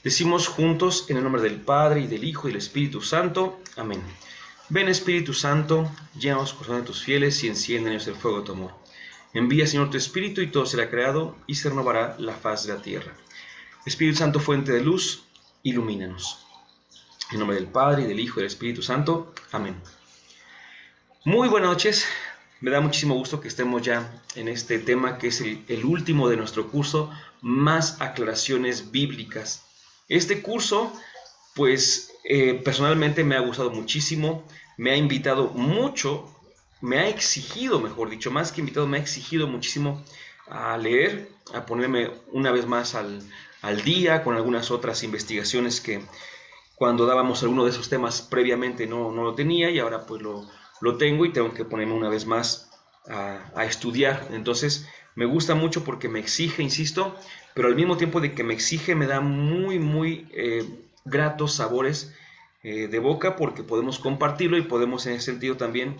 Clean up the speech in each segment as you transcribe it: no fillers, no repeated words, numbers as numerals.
Decimos juntos en el nombre del Padre, y del Hijo, y del Espíritu Santo. Amén. Ven, Espíritu Santo, llena los corazones de tus fieles y enciende en ellos el fuego de tu amor. Envía, Señor, tu Espíritu, y todo será creado, y se renovará la faz de la tierra. Espíritu Santo, fuente de luz, ilumínanos. En nombre del Padre, y del Hijo, y del Espíritu Santo. Amén. Muy buenas noches. Me da muchísimo gusto que estemos ya en este tema que es el último de nuestro curso, Más aclaraciones bíblicas. Este curso, pues personalmente me ha gustado muchísimo, me ha invitado mucho, me ha exigido, mejor dicho, más que invitado, me ha exigido muchísimo a leer, a ponerme una vez más al día con algunas otras investigaciones que cuando dábamos alguno de esos temas previamente no lo tenía, y ahora pues lo tengo y tengo que ponerme una vez más a estudiar. Entonces me gusta mucho porque me exige, insisto, pero al mismo tiempo de que me exige me da muy gratos sabores de boca, porque podemos compartirlo y podemos en ese sentido también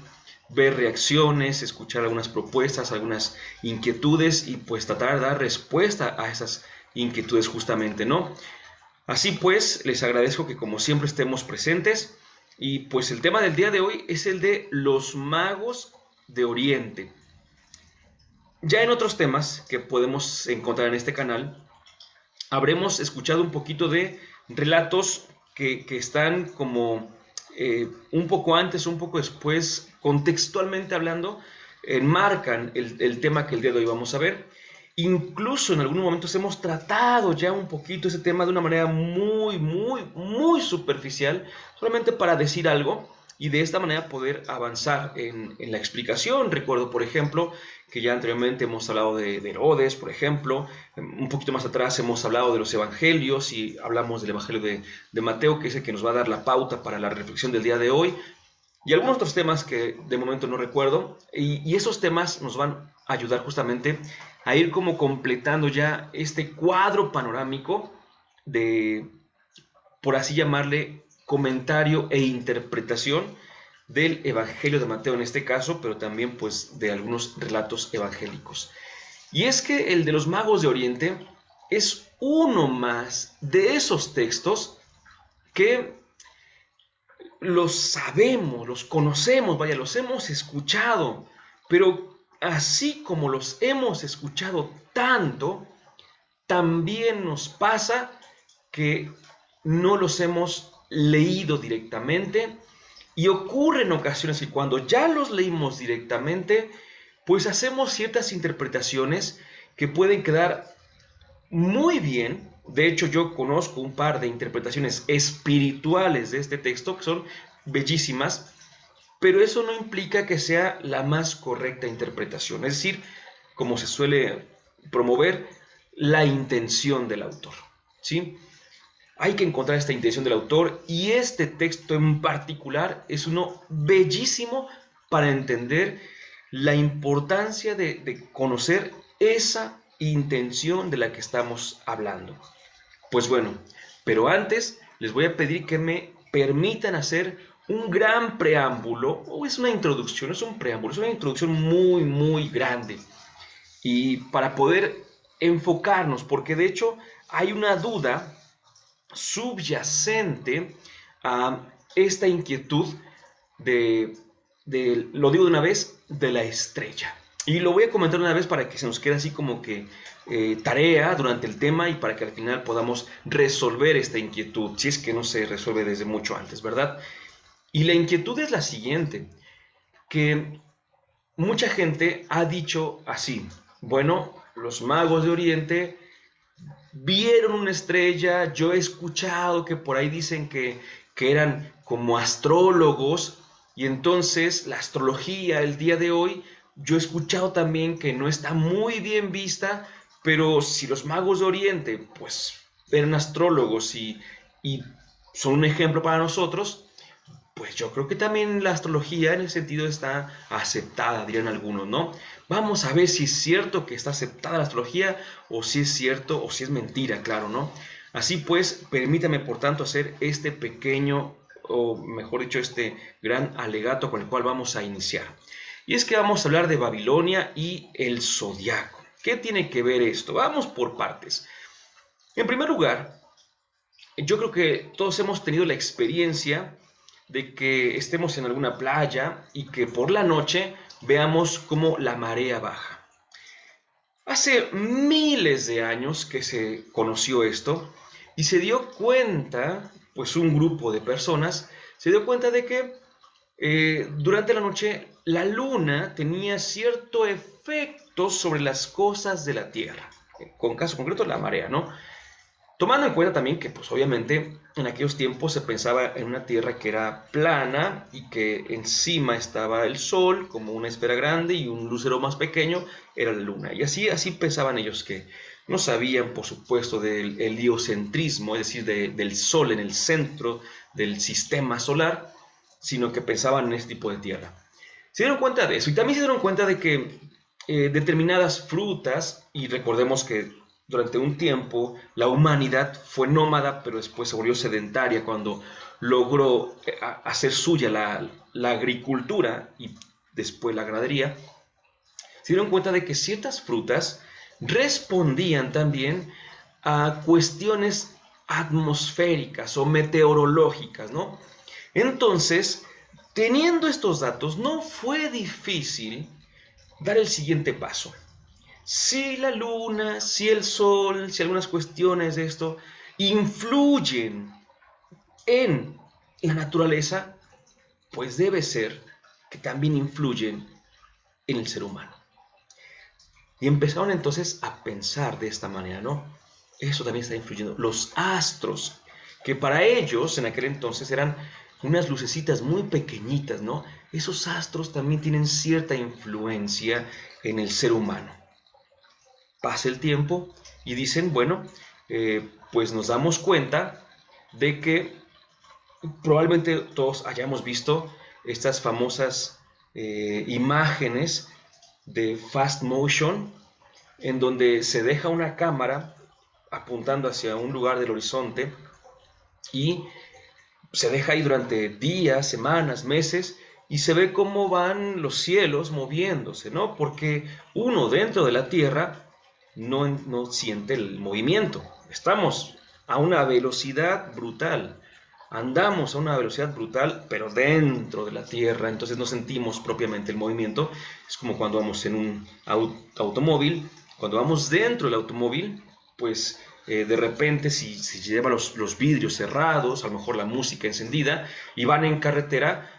ver reacciones, escuchar algunas propuestas, algunas inquietudes, y pues tratar de dar respuesta a esas inquietudes justamente, ¿no? Así pues, les agradezco que como siempre estemos presentes, y pues el tema del día de hoy es el de los magos de Oriente. Ya en otros temas que podemos encontrar en este canal, habremos escuchado un poquito de relatos que están como un poco antes, un poco después, contextualmente hablando, enmarcan el tema que el día de hoy vamos a ver. Incluso en algunos momentos hemos tratado ya un poquito ese tema de una manera muy superficial, solamente para decir algo y de esta manera poder avanzar en la explicación. Recuerdo, por ejemplo, que ya anteriormente hemos hablado de Herodes, por ejemplo. Un poquito más atrás hemos hablado de los evangelios y hablamos del evangelio de Mateo, que es el que nos va a dar la pauta para la reflexión del día de hoy. Y algunos otros temas que de momento no recuerdo, y esos temas nos van a ayudar justamente a ir como completando ya este cuadro panorámico de, por así llamarle, comentario e interpretación del Evangelio de Mateo en este caso, pero también pues de algunos relatos evangélicos. Y es que el de los magos de Oriente es uno más de esos textos que los sabemos, los conocemos, vaya, los hemos escuchado, pero así como los hemos escuchado tanto, también nos pasa que no los hemos leído directamente, y ocurre en ocasiones que cuando ya los leímos directamente, pues hacemos ciertas interpretaciones que pueden quedar muy bien. De hecho, yo conozco un par de interpretaciones espirituales de este texto que son bellísimas, pero eso no implica que sea la más correcta interpretación. Es decir, como se suele promover, la intención del autor, ¿sí? Hay que encontrar esta intención del autor, y este texto en particular es uno bellísimo para entender la importancia de conocer esa intención de la que estamos hablando. Pues bueno, pero antes les voy a pedir que me permitan hacer un gran preámbulo, o es una introducción, es un preámbulo, es una introducción muy grande, y para poder enfocarnos, porque de hecho hay una duda subyacente a esta inquietud lo digo de una vez, de la estrella. Y lo voy a comentar una vez para que se nos quede así como que tarea durante el tema, y para que al final podamos resolver esta inquietud, si es que no se resuelve desde mucho antes, ¿verdad? Y la inquietud es la siguiente, que mucha gente ha dicho así: bueno, los magos de Oriente vieron una estrella. Yo he escuchado que por ahí dicen que eran como astrólogos, y entonces la astrología el día de hoy, yo he escuchado también que no está muy bien vista, pero si los magos de Oriente pues eran astrólogos y son un ejemplo para nosotros, pues yo creo que también la astrología en ese sentido está aceptada, dirían algunos, ¿no? Vamos a ver si es cierto que está aceptada la astrología, o si es cierto, o si es mentira, claro, ¿no? Así pues, permítame por tanto hacer este pequeño, o mejor dicho, este gran alegato con el cual vamos a iniciar. Y es que vamos a hablar de Babilonia y el zodiaco. ¿Qué tiene que ver esto? Vamos por partes. En primer lugar, yo creo que todos hemos tenido la experiencia de que estemos en alguna playa y que por la noche veamos cómo la marea baja. Hace miles de años que se conoció esto y se dio cuenta, pues un grupo de personas se dio cuenta de que durante la noche la luna tenía cierto efecto sobre las cosas de la Tierra, con caso concreto la marea, ¿no? Tomando en cuenta también que, pues obviamente, en aquellos tiempos se pensaba en una Tierra que era plana y que encima estaba el Sol como una esfera grande y un lucero más pequeño era la Luna. Y así pensaban ellos, que no sabían, por supuesto, del heliocentrismo, es decir, del Sol en el centro del sistema solar, sino que pensaban en este tipo de Tierra. Se dieron cuenta de eso y también se dieron cuenta de que determinadas frutas, y recordemos que durante un tiempo la humanidad fue nómada, pero después se volvió sedentaria cuando logró hacer suya la agricultura y después la ganadería. Se dieron cuenta de que ciertas frutas respondían también a cuestiones atmosféricas o meteorológicas, ¿no? Entonces, teniendo estos datos, no fue difícil dar el siguiente paso. Si la luna, si el sol, si algunas cuestiones de esto influyen en la naturaleza, pues debe ser que también influyen en el ser humano. Y empezaron entonces a pensar de esta manera, ¿no? Eso también está influyendo. Los astros, que para ellos en aquel entonces eran unas lucecitas muy pequeñitas, ¿no? Esos astros también tienen cierta influencia en el ser humano. Pasa el tiempo y dicen, bueno, pues nos damos cuenta de que probablemente todos hayamos visto estas famosas imágenes de fast motion, en donde se deja una cámara apuntando hacia un lugar del horizonte y se deja ahí durante días, semanas, meses, y se ve cómo van los cielos moviéndose, ¿no? Porque uno dentro de la Tierra no siente el movimiento. Estamos a una velocidad brutal. Andamos a una velocidad brutal, pero dentro de la Tierra, entonces no sentimos propiamente el movimiento. Es como cuando vamos en un automóvil. Cuando vamos dentro del automóvil, pues de repente si lleva los vidrios cerrados, a lo mejor la música encendida, y van en carretera,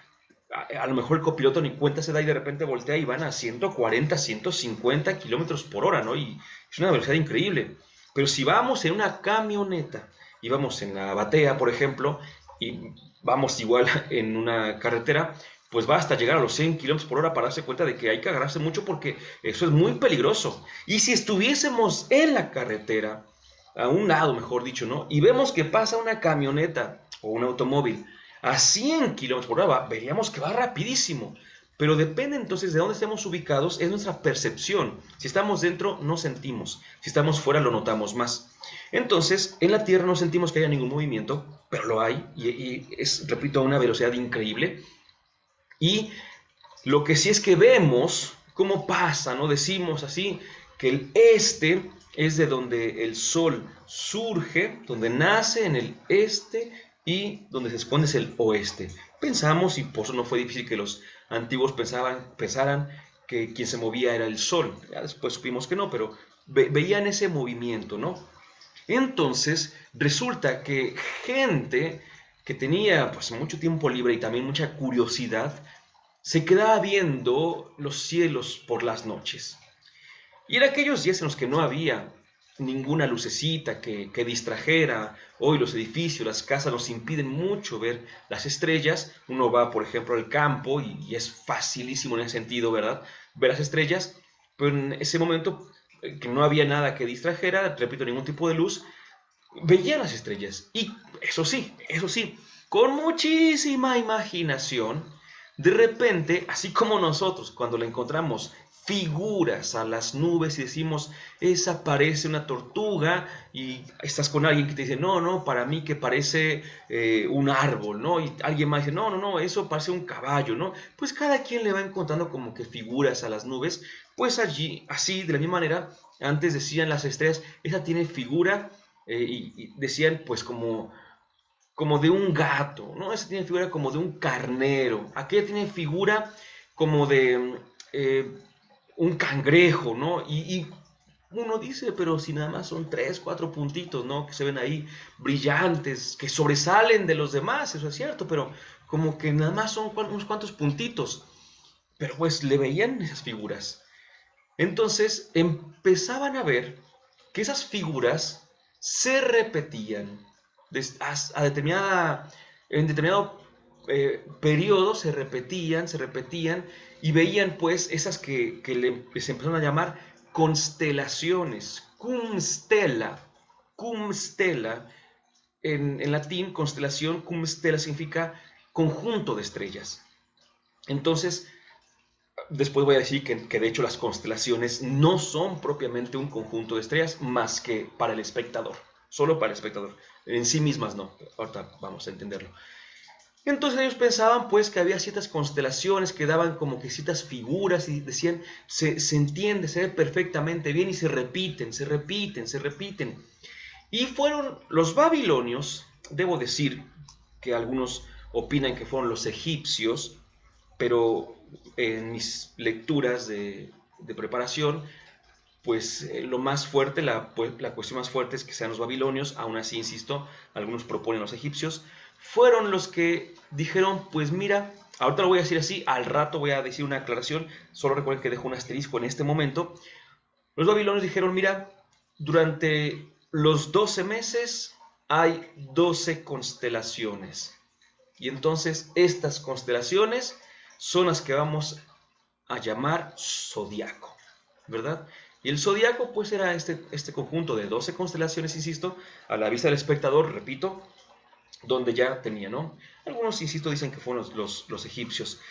a lo mejor el copiloto ni cuenta se da y de repente voltea y van a 140, 150 kilómetros por hora, ¿no? Y es una velocidad increíble. Pero si vamos en una camioneta y vamos en la batea, por ejemplo, y vamos igual en una carretera, pues va hasta llegar a los 100 kilómetros por hora para darse cuenta de que hay que agarrarse mucho porque eso es muy peligroso. Y si estuviésemos en la carretera, a un lado mejor dicho, ¿no? Y vemos que pasa una camioneta o un automóvil a 100 kilómetros por hora, veríamos que va rapidísimo. Pero depende entonces de dónde estemos ubicados, es nuestra percepción. Si estamos dentro, no sentimos. Si estamos fuera, lo notamos más. Entonces, en la Tierra no sentimos que haya ningún movimiento, pero lo hay, y es, repito, a una velocidad increíble. Y lo que sí es que vemos cómo pasa, ¿no? Decimos así, que el este es de donde el sol surge, donde nace en el este, y donde se esconde es el oeste. Pensamos, y por eso no fue difícil que los antiguos pensaran que quien se movía era el sol. Ya después supimos que no, pero veían ese movimiento, ¿no? Entonces, resulta que gente que tenía pues mucho tiempo libre y también mucha curiosidad, se quedaba viendo los cielos por las noches. Y en aquellos días en los que no había ninguna lucecita que distrajera. Hoy los edificios, las casas nos impiden mucho ver las estrellas. Uno va, por ejemplo, al campo y es facilísimo en ese sentido, ¿verdad? Ver las estrellas, pero en ese momento que no había nada que distrajera, repito, ningún tipo de luz, veía las estrellas. Y eso sí, con muchísima imaginación, de repente, así como nosotros, cuando le encontramos figuras a las nubes y decimos, esa parece una tortuga, y estás con alguien que te dice, no, no, para mí que parece un árbol, ¿no? Y alguien más dice, no, no, no, eso parece un caballo, ¿no? Pues cada quien le va encontrando como que figuras a las nubes, pues allí, así, de la misma manera, antes decían las estrellas, esa tiene figura, y decían pues como como de un gato, ¿no? Esa tiene figura como de un carnero, aquella tiene figura como de un cangrejo, ¿no? Y uno dice, pero si nada más son 3, 4 puntitos, ¿no? Que se ven ahí brillantes, que sobresalen de los demás, eso es cierto, pero como que nada más son unos cuantos puntitos. Pero pues le veían esas figuras. Entonces empezaban a ver que esas figuras se repetían a en determinado periodo se repetían y veían pues esas que les empezaron a llamar constelaciones, cum stella, en latín constelación, cum stella significa conjunto de estrellas. Entonces, después voy a decir que de hecho las constelaciones no son propiamente un conjunto de estrellas más que para el espectador, solo para el espectador, en sí mismas no, ahorita vamos a entenderlo. Entonces ellos pensaban pues que había ciertas constelaciones que daban como que ciertas figuras y decían, se entiende, se ve perfectamente bien y se repiten, se repiten, se repiten. Y fueron los babilonios, debo decir que algunos opinan que fueron los egipcios, pero en mis lecturas de preparación, pues lo más fuerte, la cuestión más fuerte es que sean los babilonios, aún así, insisto, algunos proponen los egipcios, fueron los que dijeron, pues mira, ahorita lo voy a decir así, al rato voy a decir una aclaración, solo recuerden que dejo un asterisco en este momento. Los babilonios dijeron, mira, durante los 12 meses hay 12 constelaciones. Y entonces estas constelaciones son las que vamos a llamar zodiaco, ¿verdad? Y el zodiaco pues era este conjunto de 12 constelaciones, insisto, a la vista del espectador, repito, donde ya tenía, ¿no? Algunos, insisto, dicen que fueron los egipcios.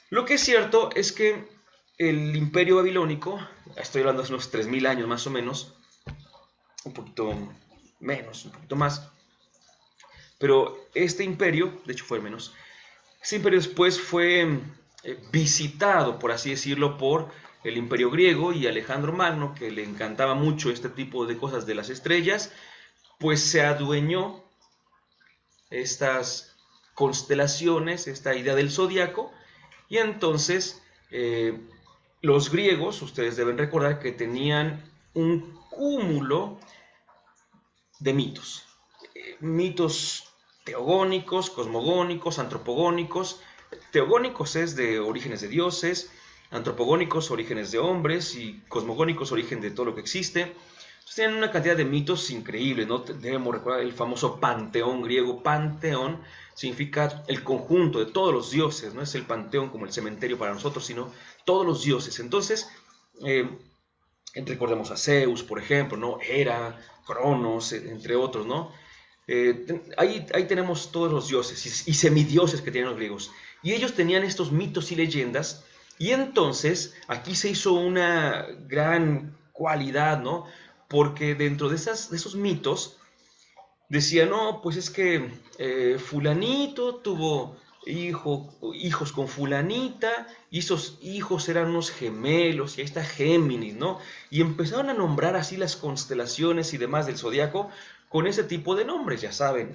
Lo que es cierto es que el imperio babilónico, estoy hablando de unos 3000 años más o menos, un poquito menos, un poquito más, pero este imperio, de hecho fue menos, este imperio después fue visitado, por así decirlo, por el imperio griego y Alejandro Magno, que le encantaba mucho este tipo de cosas de las estrellas, pues se adueñó estas constelaciones, esta idea del zodiaco, y entonces los griegos, ustedes deben recordar que tenían un cúmulo de mitos, mitos teogónicos, cosmogónicos, antropogónicos. Teogónicos es de orígenes de dioses, antropogónicos orígenes de hombres y cosmogónicos origen de todo lo que existe. Entonces tienen una cantidad de mitos increíbles, ¿no? Debemos recordar el famoso panteón griego. Panteón significa el conjunto de todos los dioses, no es el panteón como el cementerio para nosotros, sino todos los dioses. Entonces, recordemos a Zeus, por ejemplo, ¿no? Hera, Cronos, entre otros, ¿no? Ahí tenemos todos los dioses y semidioses que tienen los griegos. Y ellos tenían estos mitos y leyendas. Y entonces aquí se hizo una gran cualidad, ¿no? Porque dentro de esos mitos decía, no, pues es que fulanito tuvo hijos con fulanita, y esos hijos eran unos gemelos, y ahí está Géminis, ¿no? Y empezaron a nombrar así las constelaciones y demás del zodiaco con ese tipo de nombres, ya saben,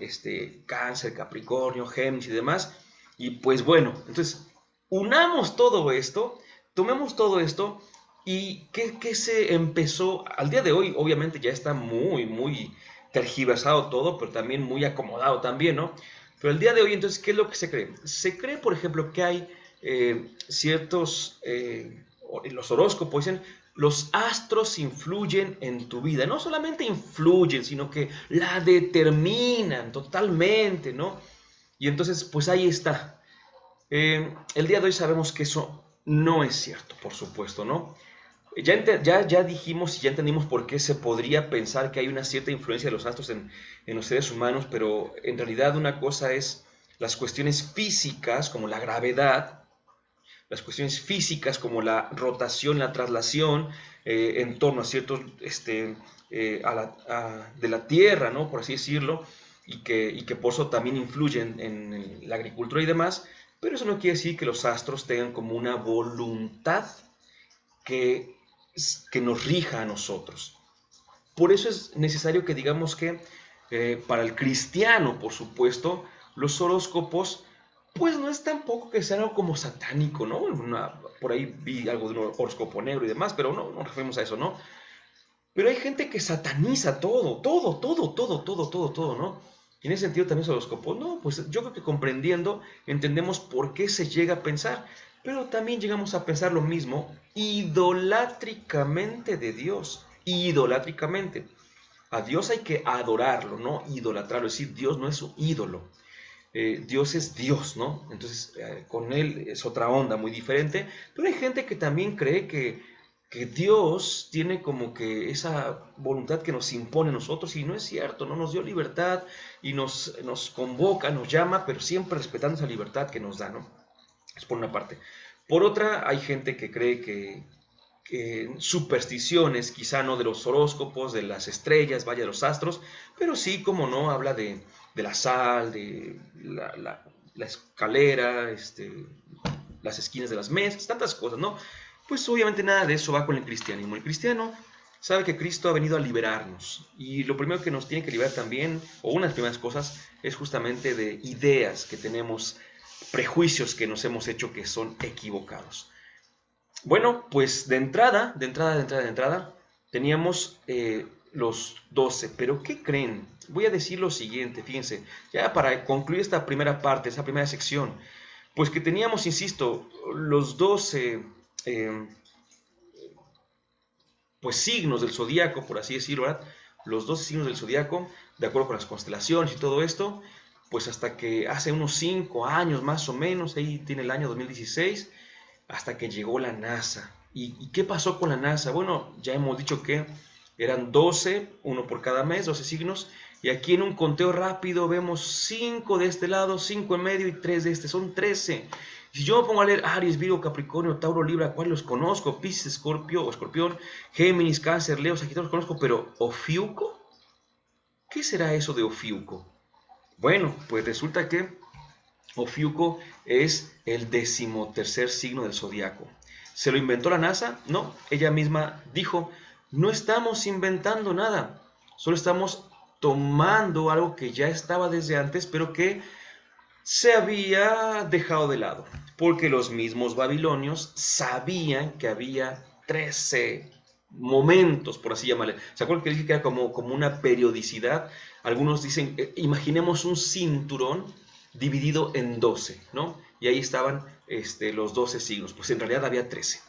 Cáncer, Capricornio, Géminis y demás. Y pues bueno, entonces, unamos todo esto, tomemos todo esto, y ¿qué se empezó? Al día de hoy, obviamente, ya está muy tergiversado todo, pero también muy acomodado también, ¿no? Pero el día de hoy, entonces, ¿qué es lo que se cree? Se cree, por ejemplo, que hay ciertos, los horóscopos dicen, los astros influyen en tu vida. No solamente influyen, sino que la determinan totalmente, ¿no? Y entonces, pues ahí está. El día de hoy sabemos que eso no es cierto, por supuesto, ¿no? Ya dijimos y ya entendimos por qué se podría pensar que hay una cierta influencia de los astros en los seres humanos, pero en realidad una cosa es las cuestiones físicas, como la gravedad, las cuestiones físicas, como la rotación, la traslación en torno a ciertos, de la Tierra, ¿no? Por así decirlo, y que por eso también influyen en la agricultura y demás, pero eso no quiere decir que los astros tengan como una voluntad que nos rija a nosotros. Por eso es necesario que digamos que Para el cristiano, por supuesto, los horóscopos, pues no es tampoco que sea algo como satánico, ¿no? Por ahí vi algo de un horóscopo negro y demás, pero no nos referimos a eso, ¿no? Pero hay gente que sataniza todo, todo, todo, todo, todo, todo, todo, ¿no? Y en ese sentido también los horóscopos, no, pues yo creo que comprendiendo entendemos por qué se llega a pensar, pero también llegamos a pensar lo mismo idolátricamente de Dios, idolátricamente. A Dios hay que adorarlo, no idolatrarlo, es decir, Dios no es su ídolo. Dios es Dios, ¿no? Entonces, con Él es otra onda muy diferente, pero hay gente que también cree que Dios tiene como que esa voluntad que nos impone a nosotros y no es cierto, ¿no? Nos dio libertad y nos convoca, nos llama, pero siempre respetando esa libertad que nos da, ¿no? Es por una parte. Por otra, hay gente que cree que supersticiones, quizá no de los horóscopos, de las estrellas, vaya, de los astros, pero sí, como no, habla de la sal, de la escalera, las esquinas de las mesas, tantas cosas, ¿no? Pues obviamente nada de eso va con el cristianismo. El cristiano sabe que Cristo ha venido a liberarnos y lo primero que nos tiene que liberar también, o una de las primeras cosas, es justamente de ideas que tenemos, prejuicios que nos hemos hecho que son equivocados. Bueno, pues de entrada, teníamos los 12, pero ¿qué creen? Voy a decir lo siguiente, fíjense, ya para concluir esta primera parte, esta primera sección, pues que teníamos, insisto, los 12 eh, pues signos del zodíaco, por así decirlo, ¿verdad? Los 12 signos del zodíaco, de acuerdo con las constelaciones y todo esto, pues hasta que hace unos 5 años más o menos, ahí tiene el año 2016, hasta que llegó la NASA. ¿Y qué pasó con la NASA? Bueno, ya hemos dicho que eran 12, uno por cada mes, 12 signos, y aquí en un conteo rápido vemos 5 de este lado, 5 en medio y 3 de este, son 13. Si yo me pongo a leer Aries, Virgo, Capricornio, Tauro, Libra, ¿cuáles los conozco? Piscis, Escorpio o Escorpión, Géminis, Cáncer, Leo, Sagitario los conozco, pero ¿Ofiuco? ¿Qué será eso de Ofiuco? Bueno, pues resulta que Ofiuco es el 13º signo del zodiaco. ¿Se lo inventó la NASA? No, ella misma dijo, no estamos inventando nada, solo estamos tomando algo que ya estaba desde antes, pero que se había dejado de lado, porque los mismos babilonios sabían que había 13 momentos, por así llamarle. ¿Se acuerdan que dije que era como una periodicidad? Algunos dicen, imaginemos un cinturón dividido en 12, ¿no? Y ahí estaban los 12 signos, pues en realidad había 13.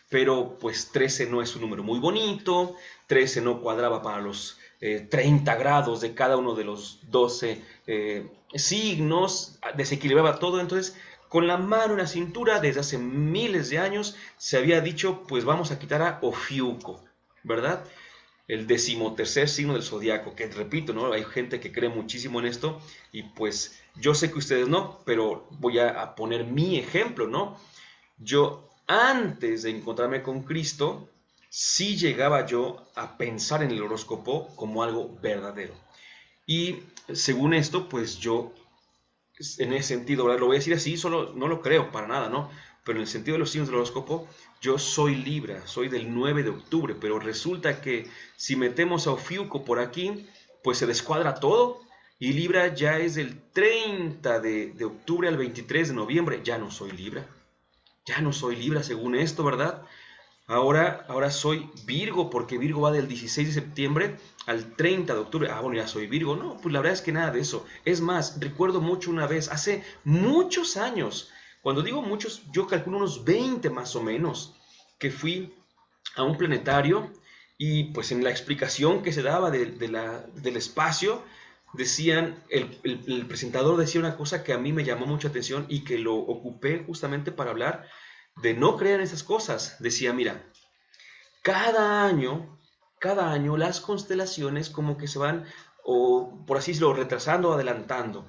Pero pues 13 no es un número muy bonito, 13 no cuadraba para los 30 grados de cada uno de los 12 signos, desequilibraba todo, entonces con la mano en la cintura desde hace miles de años se había dicho pues vamos a quitar a Ofiuco, ¿verdad? El 13º signo del zodiaco, que repito, ¿no? Hay gente que cree muchísimo en esto y pues yo sé que ustedes no, pero voy a poner mi ejemplo, ¿no? Yo antes de encontrarme con Cristo, sí llegaba yo a pensar en el horóscopo como algo verdadero. Y según esto, pues yo, en ese sentido, ¿verdad? Lo voy a decir así, solo no lo creo para nada, ¿no? Pero en el sentido de los signos del horóscopo, yo soy Libra, soy del 9 de octubre, pero resulta que si metemos a Ofiuco por aquí, pues se descuadra todo. Y Libra ya es del 30 de octubre al 23 de noviembre, ya no soy Libra. Ya no soy Libra según esto, ¿verdad? Ahora soy Virgo, porque Virgo va del 16 de septiembre al 30 de octubre. Ah, bueno, ya soy Virgo. No, pues la verdad es que nada de eso. Es más, recuerdo mucho una vez, hace muchos años, cuando digo muchos, yo calculo unos 20 más o menos, que fui a un planetario y pues en la explicación que se daba del espacio, decían, el presentador decía una cosa que a mí me llamó mucha atención y que lo ocupé justamente para hablar de no creer en esas cosas. Decía, mira, cada año, cada año las constelaciones como que se van, o por así decirlo, retrasando o adelantando.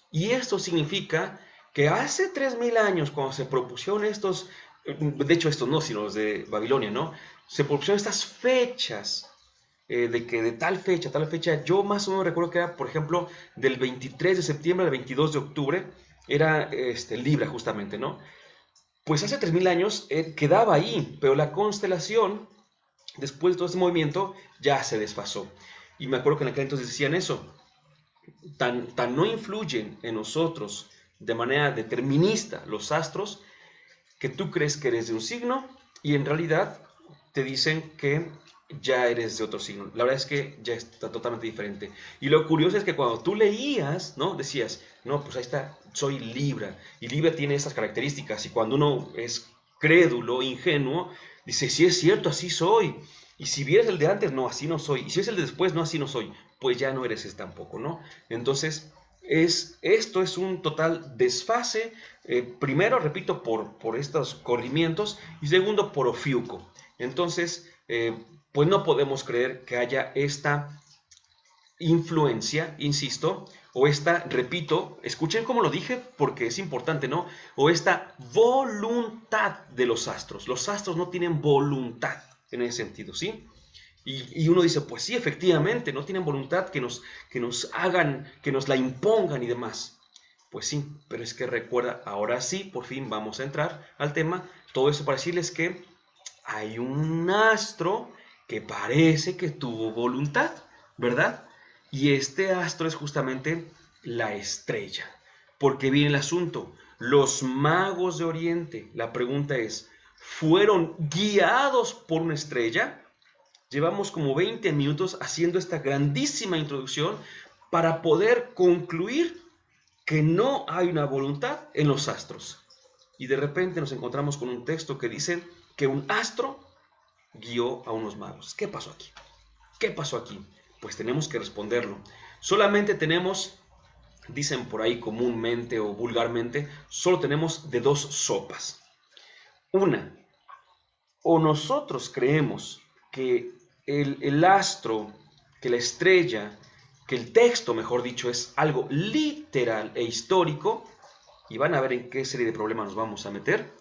Y esto significa que hace 3000 años, cuando se propusieron estos, de hecho estos no, sino los de Babilonia, ¿no? Se propusieron estas fechas, de que de tal fecha, yo más o menos recuerdo que era, por ejemplo, del 23 de septiembre al 22 de octubre, era Libra justamente, ¿no? Pues hace 3000 años quedaba ahí, pero la constelación, después de todo este movimiento, ya se desfasó. Y me acuerdo que en aquel entonces decían eso, tan no influyen en nosotros de manera determinista los astros, que tú crees que eres de un signo y en realidad te dicen que ya eres de otro signo. La verdad es que ya está totalmente diferente. Y lo curioso es que cuando tú leías, ¿no? Decías, no, pues ahí está, soy Libra. Y Libra tiene estas características. Y cuando uno es crédulo, ingenuo, dice, sí es cierto, así soy. Y si vieres el de antes, no, así no soy. Y si es el de después, no, así no soy. Pues ya no eres ese tampoco, ¿no? Entonces, esto es un total desfase. Primero, repito, por estos corrimientos. Y segundo, por Ofiuco. Entonces, pues no podemos creer que haya esta influencia, insisto, o esta, repito, escuchen cómo lo dije porque es importante, ¿no? O esta voluntad de los astros. Los astros no tienen voluntad en ese sentido, ¿sí? Y uno dice, pues sí, efectivamente, no tienen voluntad que nos hagan, que nos la impongan y demás. Pues sí, pero es que recuerda, ahora sí, por fin vamos a entrar al tema. Todo eso para decirles que hay un astro que parece que tuvo voluntad, ¿verdad? Y este astro es justamente la estrella. Porque viene el asunto, los magos de Oriente, la pregunta es, ¿fueron guiados por una estrella? Llevamos como 20 minutos haciendo esta grandísima introducción para poder concluir que no hay una voluntad en los astros. Y de repente nos encontramos con un texto que dice que un astro guió a unos magos. ¿Qué pasó aquí? ¿Qué pasó aquí? Pues tenemos que responderlo. Solamente tenemos, dicen por ahí comúnmente o vulgarmente, solo tenemos de dos sopas. Una, o nosotros creemos que el astro, que la estrella, que el texto, mejor dicho, es algo literal e histórico, y van a ver en qué serie de problemas nos vamos a meter,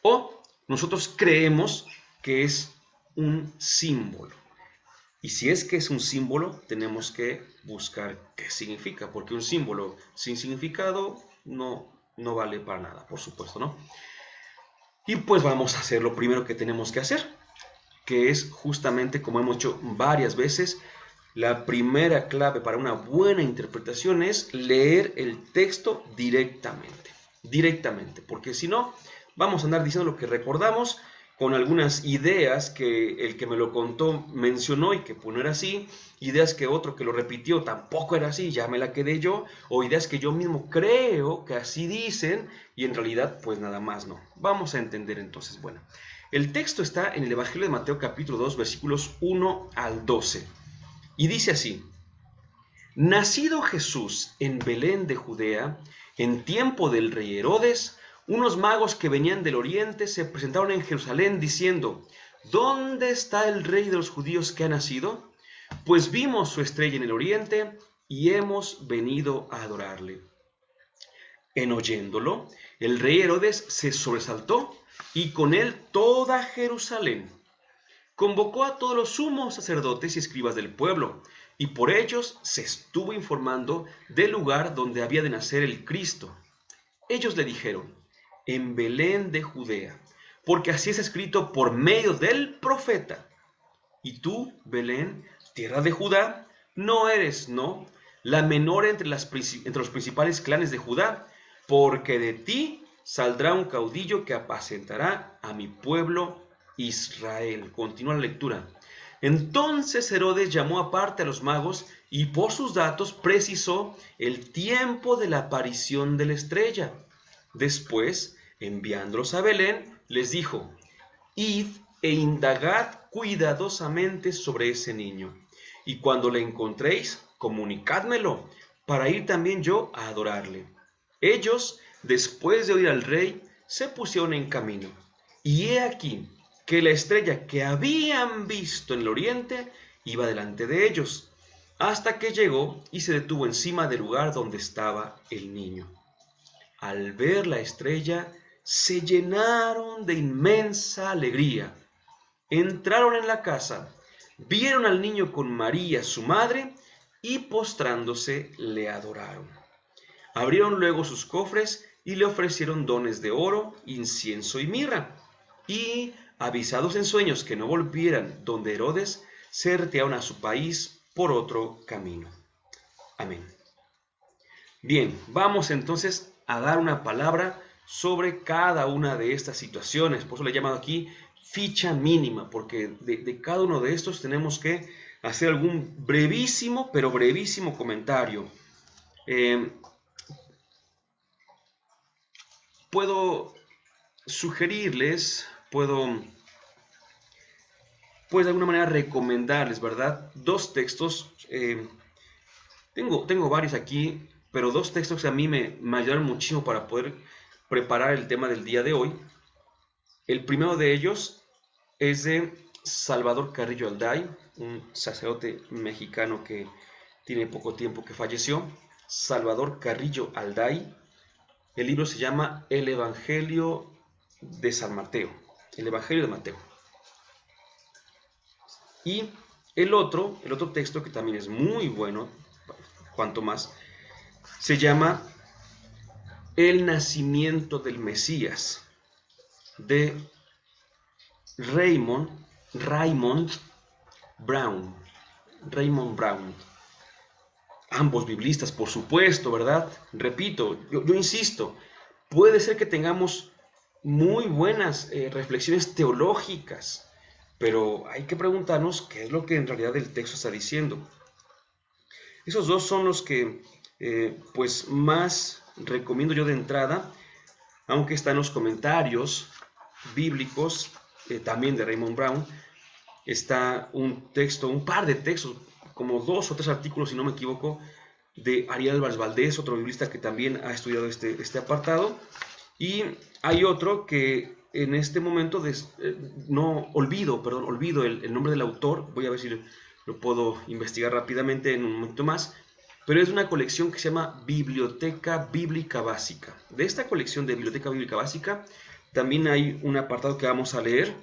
o nosotros creemos que es un símbolo. Y si es que es un símbolo, tenemos que buscar qué significa, porque un símbolo sin significado no vale para nada, por supuesto, ¿no? Y pues vamos a hacer lo primero que tenemos que hacer, que es justamente, como hemos hecho varias veces, la primera clave para una buena interpretación es leer el texto directamente, porque si no, vamos a andar diciendo lo que recordamos con algunas ideas que el que me lo contó mencionó y que pues no era así, ideas que otro que lo repitió tampoco era así, ya me la quedé yo, o ideas que yo mismo creo que así dicen y en realidad pues nada más no. Vamos a entender entonces, bueno, el texto está en el Evangelio de Mateo capítulo 2 versículos 1 al 12 y dice así: Nacido Jesús en Belén de Judea, en tiempo del rey Herodes, unos magos que venían del oriente se presentaron en Jerusalén diciendo: ¿Dónde está el rey de los judíos que ha nacido? Pues vimos su estrella en el oriente y hemos venido a adorarle. En oyéndolo, el rey Herodes se sobresaltó y con él toda Jerusalén. Convocó a todos los sumos sacerdotes y escribas del pueblo, y por ellos se estuvo informando del lugar donde había de nacer el Cristo. Ellos le dijeron: en Belén de Judea, porque así es escrito por medio del profeta. Y tú, Belén, tierra de Judá, no eres, no, la menor entre los principales clanes de Judá, porque de ti saldrá un caudillo que apacentará a mi pueblo Israel. Continúa la lectura. Entonces Herodes llamó aparte a los magos y por sus datos precisó el tiempo de la aparición de la estrella. Después, enviándolos a Belén, les dijo: Id e indagad cuidadosamente sobre ese niño, y cuando le encontréis, comunicádmelo, para ir también yo a adorarle. Ellos, después de oír al rey, se pusieron en camino, y he aquí que la estrella que habían visto en el oriente iba delante de ellos, hasta que llegó y se detuvo encima del lugar donde estaba el niño. Al ver la estrella, se llenaron de inmensa alegría. Entraron en la casa, vieron al niño con María, su madre, y postrándose le adoraron. Abrieron luego sus cofres y le ofrecieron dones de oro, incienso y mirra. Y, avisados en sueños que no volvieran donde Herodes, se retiraron a su país por otro camino. Amén. Bien, vamos entonces a dar una palabra sobre cada una de estas situaciones. Por eso le he llamado aquí ficha mínima, porque de cada uno de estos tenemos que hacer algún brevísimo, pero brevísimo comentario. Puedo sugerirles, puedo de alguna manera recomendarles, ¿verdad? Dos textos, tengo varios aquí, pero dos textos que a mí me ayudaron muchísimo para poder preparar el tema del día de hoy. El primero de ellos es de Salvador Carrillo Alday, un sacerdote mexicano que tiene poco tiempo que falleció. Salvador Carrillo Alday. El libro se llama El Evangelio de San Mateo. El Evangelio de Mateo. Y el otro texto que también es muy bueno, cuanto más, se llama El nacimiento del Mesías, de Raymond Brown. Ambos biblistas, por supuesto, ¿verdad? Repito, yo insisto, puede ser que tengamos muy buenas reflexiones teológicas, pero hay que preguntarnos qué es lo que en realidad el texto está diciendo. Esos dos son los que pues más recomiendo yo de entrada, aunque están los comentarios bíblicos también de Raymond Brown. Está un par de textos, como 2 o 3 artículos, si no me equivoco, de Ariel Álvarez Valdés, otro biblista que también ha estudiado este apartado. Y hay otro que en este momento olvido el nombre del autor. Voy a ver si lo puedo investigar rápidamente en un momento más. Pero es una colección que se llama Biblioteca Bíblica Básica. De esta colección de Biblioteca Bíblica Básica también hay un apartado que vamos a leer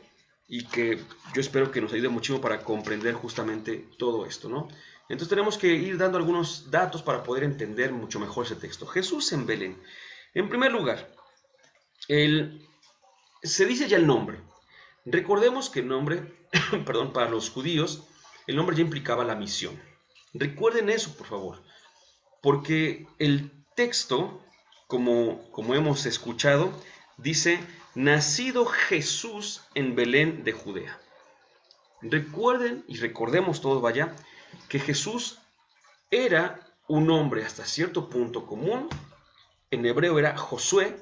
y que yo espero que nos ayude muchísimo para comprender justamente todo esto, ¿no? Entonces tenemos que ir dando algunos datos para poder entender mucho mejor ese texto. Jesús en Belén. En primer lugar, se dice ya el nombre. Recordemos que el nombre, perdón, para los judíos, el nombre ya implicaba la misión. Recuerden eso, por favor, porque el texto, como hemos escuchado, dice, nacido Jesús en Belén de Judea. Recuerden y recordemos todos, vaya, que Jesús era un nombre hasta cierto punto común. En hebreo era Josué,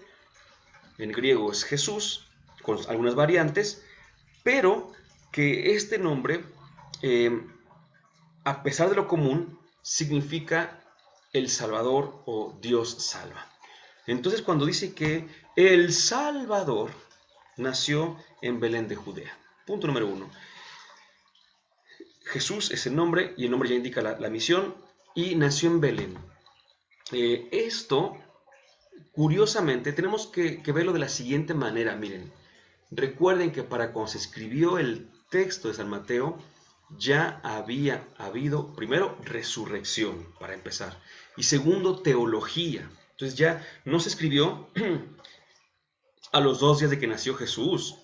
en griego es Jesús, con algunas variantes, pero que este nombre, a pesar de lo común, significa el Salvador o Dios salva. Entonces cuando dice que el Salvador nació en Belén de Judea. Punto número 1. Jesús es el nombre y el nombre ya indica la misión y nació en Belén. Esto, curiosamente, tenemos que verlo de la siguiente manera. Miren, recuerden que para cuando se escribió el texto de San Mateo, ya había habido, primero, resurrección, para empezar, y segundo, teología. Entonces ya no se escribió a los 2 días de que nació Jesús.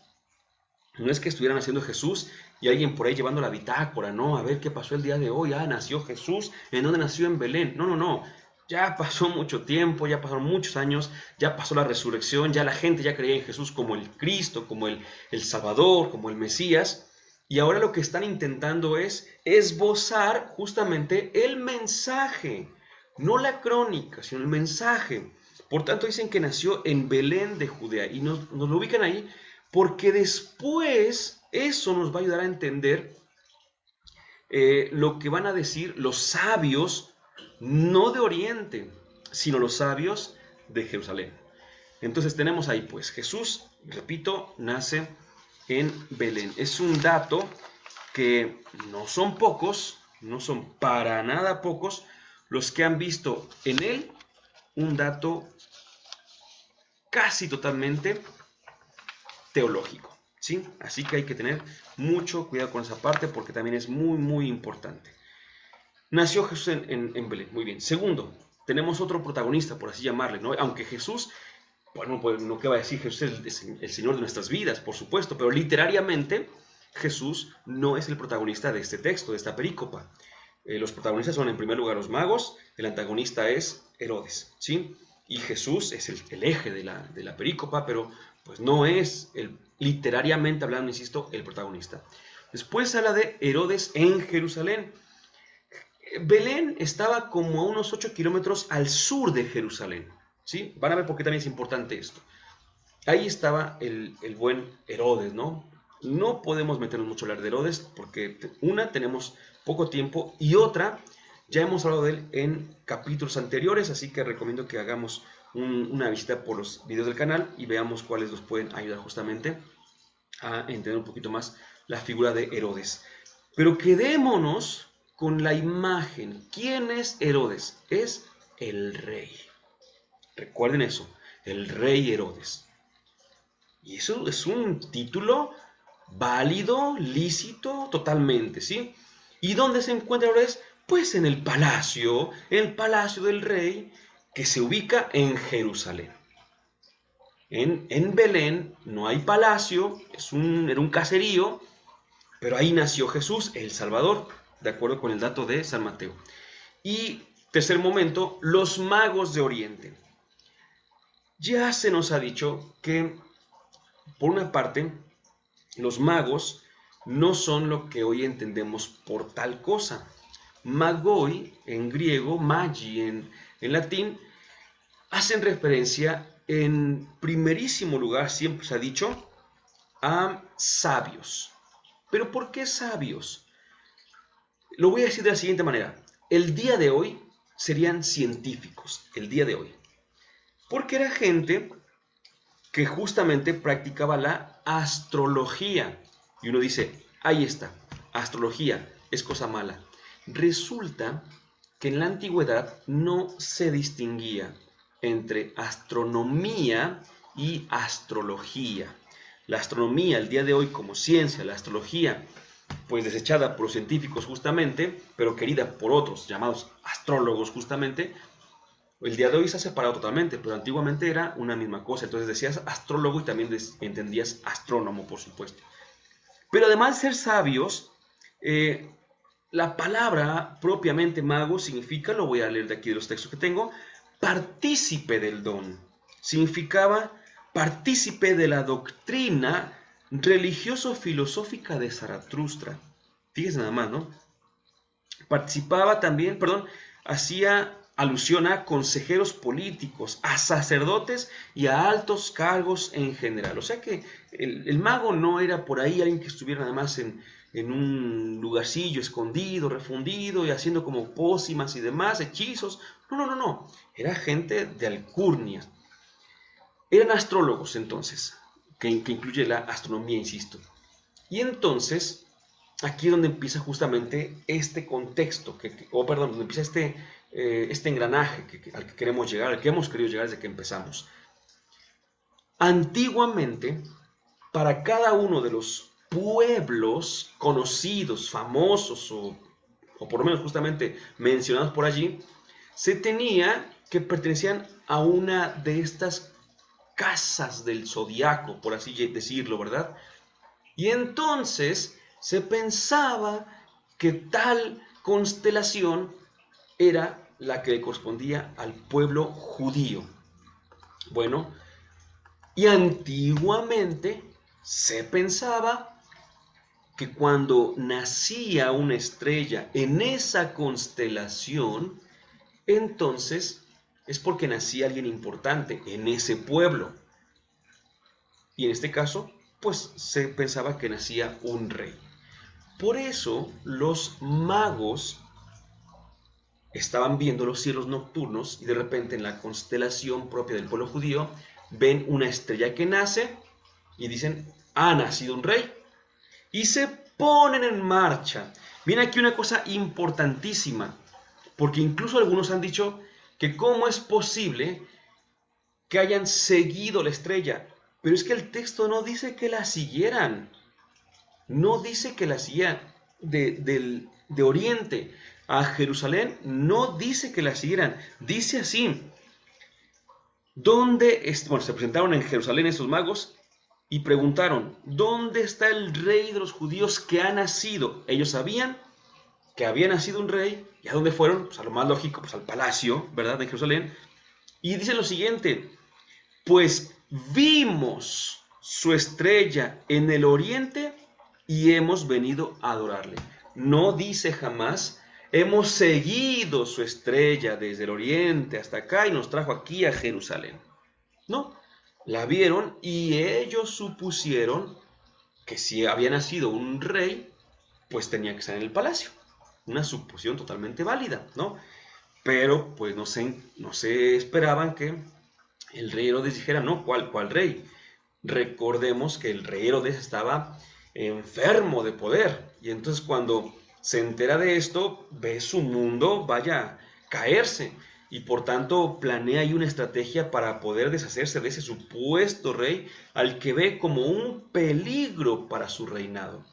No es que estuvieran haciendo Jesús y alguien por ahí llevando la bitácora, no, a ver qué pasó el día de hoy, nació Jesús, ¿en dónde nació? En Belén. No, ya pasó mucho tiempo, ya pasaron muchos años, ya pasó la resurrección, ya la gente ya creía en Jesús como el Cristo, como el Salvador, como el Mesías, y ahora lo que están intentando es esbozar justamente el mensaje, no la crónica, sino el mensaje. Por tanto dicen que nació en Belén de Judea, y nos lo ubican ahí, porque después eso nos va a ayudar a entender lo que van a decir los sabios, no de Oriente, sino los sabios de Jerusalén. Entonces tenemos ahí pues Jesús, repito, nace en Belén. Es un dato que no son pocos, no son para nada pocos los que han visto en él un dato casi totalmente teológico, ¿sí? Así que hay que tener mucho cuidado con esa parte porque también es muy, muy importante. Nació Jesús en Belén, muy bien. Segundo, tenemos otro protagonista, por así llamarle, ¿no? Aunque Jesús, bueno, pues no, ¿qué va a decir? Jesús es el Señor de nuestras vidas, por supuesto, pero literariamente Jesús no es el protagonista de este texto, de esta perícopa. Los protagonistas son en primer lugar los magos, el antagonista es Herodes, ¿sí? Y Jesús es el eje de la perícopa, pero pues no es, literariamente hablando, insisto, el protagonista. Después habla de Herodes en Jerusalén. Belén estaba como a unos 8 kilómetros al sur de Jerusalén, ¿sí? Van a ver por qué también es importante esto. Ahí estaba el buen Herodes, ¿no? No podemos meternos mucho a hablar de Herodes porque una, tenemos poco tiempo y otra, ya hemos hablado de él en capítulos anteriores, así que recomiendo que hagamos una visita por los videos del canal y veamos cuáles nos pueden ayudar justamente a entender un poquito más la figura de Herodes. Pero quedémonos con la imagen. ¿Quién es Herodes? Es el rey. Recuerden eso, el rey Herodes. Y eso es un título válido, lícito, totalmente, ¿sí? ¿Y dónde se encuentra Herodes? Pues en el palacio del rey, que se ubica en Jerusalén. En Belén no hay palacio, era un caserío, pero ahí nació Jesús, el Salvador, de acuerdo con el dato de San Mateo. Y tercer momento, los magos de Oriente. Ya se nos ha dicho que, por una parte, los magos no son lo que hoy entendemos por tal cosa. Magoi, en griego, magi en latín, hacen referencia, en primerísimo lugar, siempre se ha dicho, a sabios. ¿Pero por qué sabios? Lo voy a decir de la siguiente manera. El día de hoy serían científicos, el día de hoy. Porque era gente que justamente practicaba la astrología. Y uno dice, ahí está, astrología es cosa mala. Resulta que en la antigüedad no se distinguía entre astronomía y astrología. La astronomía, el día de hoy como ciencia, la astrología, pues desechada por los científicos justamente, pero querida por otros llamados astrólogos justamente, el día de hoy se ha separado totalmente, pero antiguamente era una misma cosa. Entonces decías astrólogo y también entendías astrónomo, por supuesto. Pero además de ser sabios, la palabra propiamente mago significa, lo voy a leer de aquí de los textos que tengo, partícipe del don. Significaba partícipe de la doctrina religioso-filosófica de Zaratustra. Fíjense nada más, ¿no? Participaba también, perdón, hacía alusión a consejeros políticos, a sacerdotes y a altos cargos en general. O sea que el mago no era por ahí alguien que estuviera nada más en un lugarcillo escondido, refundido y haciendo como pócimas y demás, hechizos. No. Era gente de alcurnia. Eran astrólogos entonces, que incluye la astronomía, insisto. Y entonces, aquí es donde empieza justamente este contexto, donde empieza este engranaje al que queremos llegar, al que hemos querido llegar desde que empezamos. Antiguamente, para cada uno de los pueblos conocidos, famosos o por lo menos justamente mencionados por allí, se tenía que pertenecían a una de estas casas del zodiaco, por así decirlo, ¿verdad? Y entonces se pensaba que tal constelación era la que le correspondía al pueblo judío. Bueno, y antiguamente se pensaba que cuando nacía una estrella en esa constelación, entonces es porque nacía alguien importante en ese pueblo. Y en este caso, pues se pensaba que nacía un rey. Por eso los magos estaban viendo los cielos nocturnos y de repente en la constelación propia del pueblo judío ven una estrella que nace y dicen, ha nacido un rey. Y se ponen en marcha. Viene aquí una cosa importantísima, porque incluso algunos han dicho que cómo es posible que hayan seguido la estrella. Pero es que el texto no dice que la siguieran. No dice que la siguieran de Oriente a Jerusalén. No dice que la siguieran. Dice así. Se presentaron en Jerusalén estos magos y preguntaron, ¿dónde está el rey de los judíos que ha nacido? Ellos sabían que había nacido un rey. ¿Y a dónde fueron? Pues a lo más lógico, pues al palacio, ¿verdad?, de Jerusalén. Y dice lo siguiente: pues vimos su estrella en el oriente y hemos venido a adorarle. No dice jamás, hemos seguido su estrella desde el oriente hasta acá y nos trajo aquí a Jerusalén. No, la vieron y ellos supusieron que si había nacido un rey, pues tenía que estar en el palacio. Una suposición totalmente válida, ¿no? Pero pues no se esperaban que el rey Herodes dijera: no, ¿cuál rey? Recordemos que el rey Herodes estaba enfermo de poder, y entonces cuando se entera de esto, ve su mundo, vaya, caerse, y por tanto planea ahí una estrategia para poder deshacerse de ese supuesto rey al que ve como un peligro para su reinado.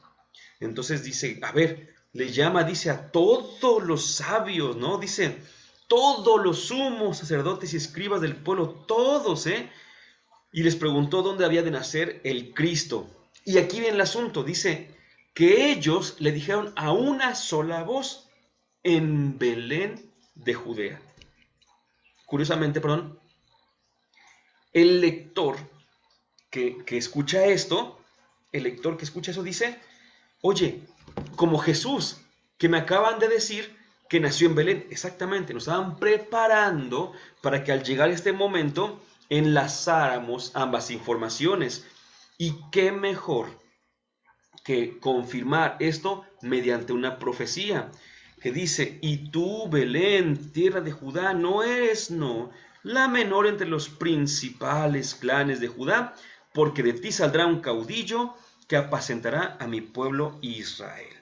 Entonces dice, a ver, le llama, dice, a todos los sabios, ¿no? Dice, todos los sumos sacerdotes y escribas del pueblo, todos, ¿eh? Y les preguntó dónde había de nacer el Cristo. Y aquí viene el asunto, dice que ellos le dijeron a una sola voz: en Belén de Judea. Curiosamente, perdón, el lector que escucha esto, el lector que escucha eso dice: oye, como Jesús, que me acaban de decir que nació en Belén. Exactamente, nos estaban preparando para que al llegar este momento enlazáramos ambas informaciones. Y qué mejor que confirmar esto mediante una profecía que dice: y tú, Belén, tierra de Judá, no eres, no, la menor entre los principales clanes de Judá, porque de ti saldrá un caudillo que apacentará a mi pueblo Israel.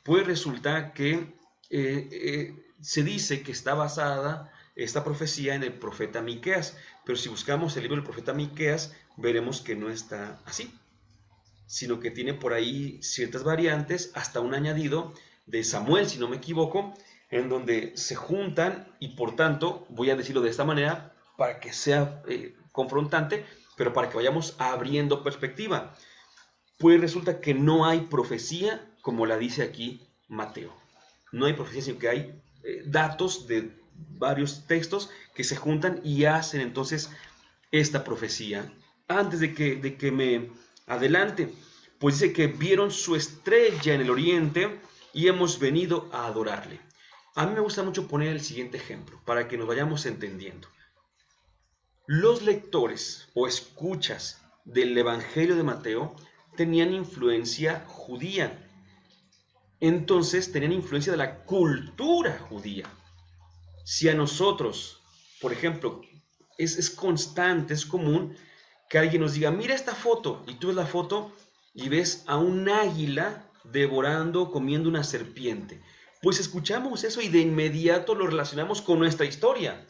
Pues resulta que se dice que está basada esta profecía en el profeta Miqueas, pero si buscamos el libro del profeta Miqueas, veremos que no está así, sino que tiene por ahí ciertas variantes, hasta un añadido de Samuel, si no me equivoco, en donde se juntan, y por tanto, voy a decirlo de esta manera para que sea confrontante, pero para que vayamos abriendo perspectiva. Pues resulta que no hay profecía como la dice aquí Mateo. No hay profecía, sino que hay datos de varios textos que se juntan y hacen entonces esta profecía. Antes de que me adelante, pues dice que vieron su estrella en el oriente y hemos venido a adorarle. A mí me gusta mucho poner el siguiente ejemplo para que nos vayamos entendiendo. Los lectores o escuchas del Evangelio de Mateo tenían influencia judía. Entonces tenían influencia de la cultura judía. Si a nosotros, por ejemplo, es constante, es común que alguien nos diga: mira esta foto, y tú ves la foto y ves a un águila devorando, comiendo una serpiente. Pues escuchamos eso y de inmediato lo relacionamos con nuestra historia.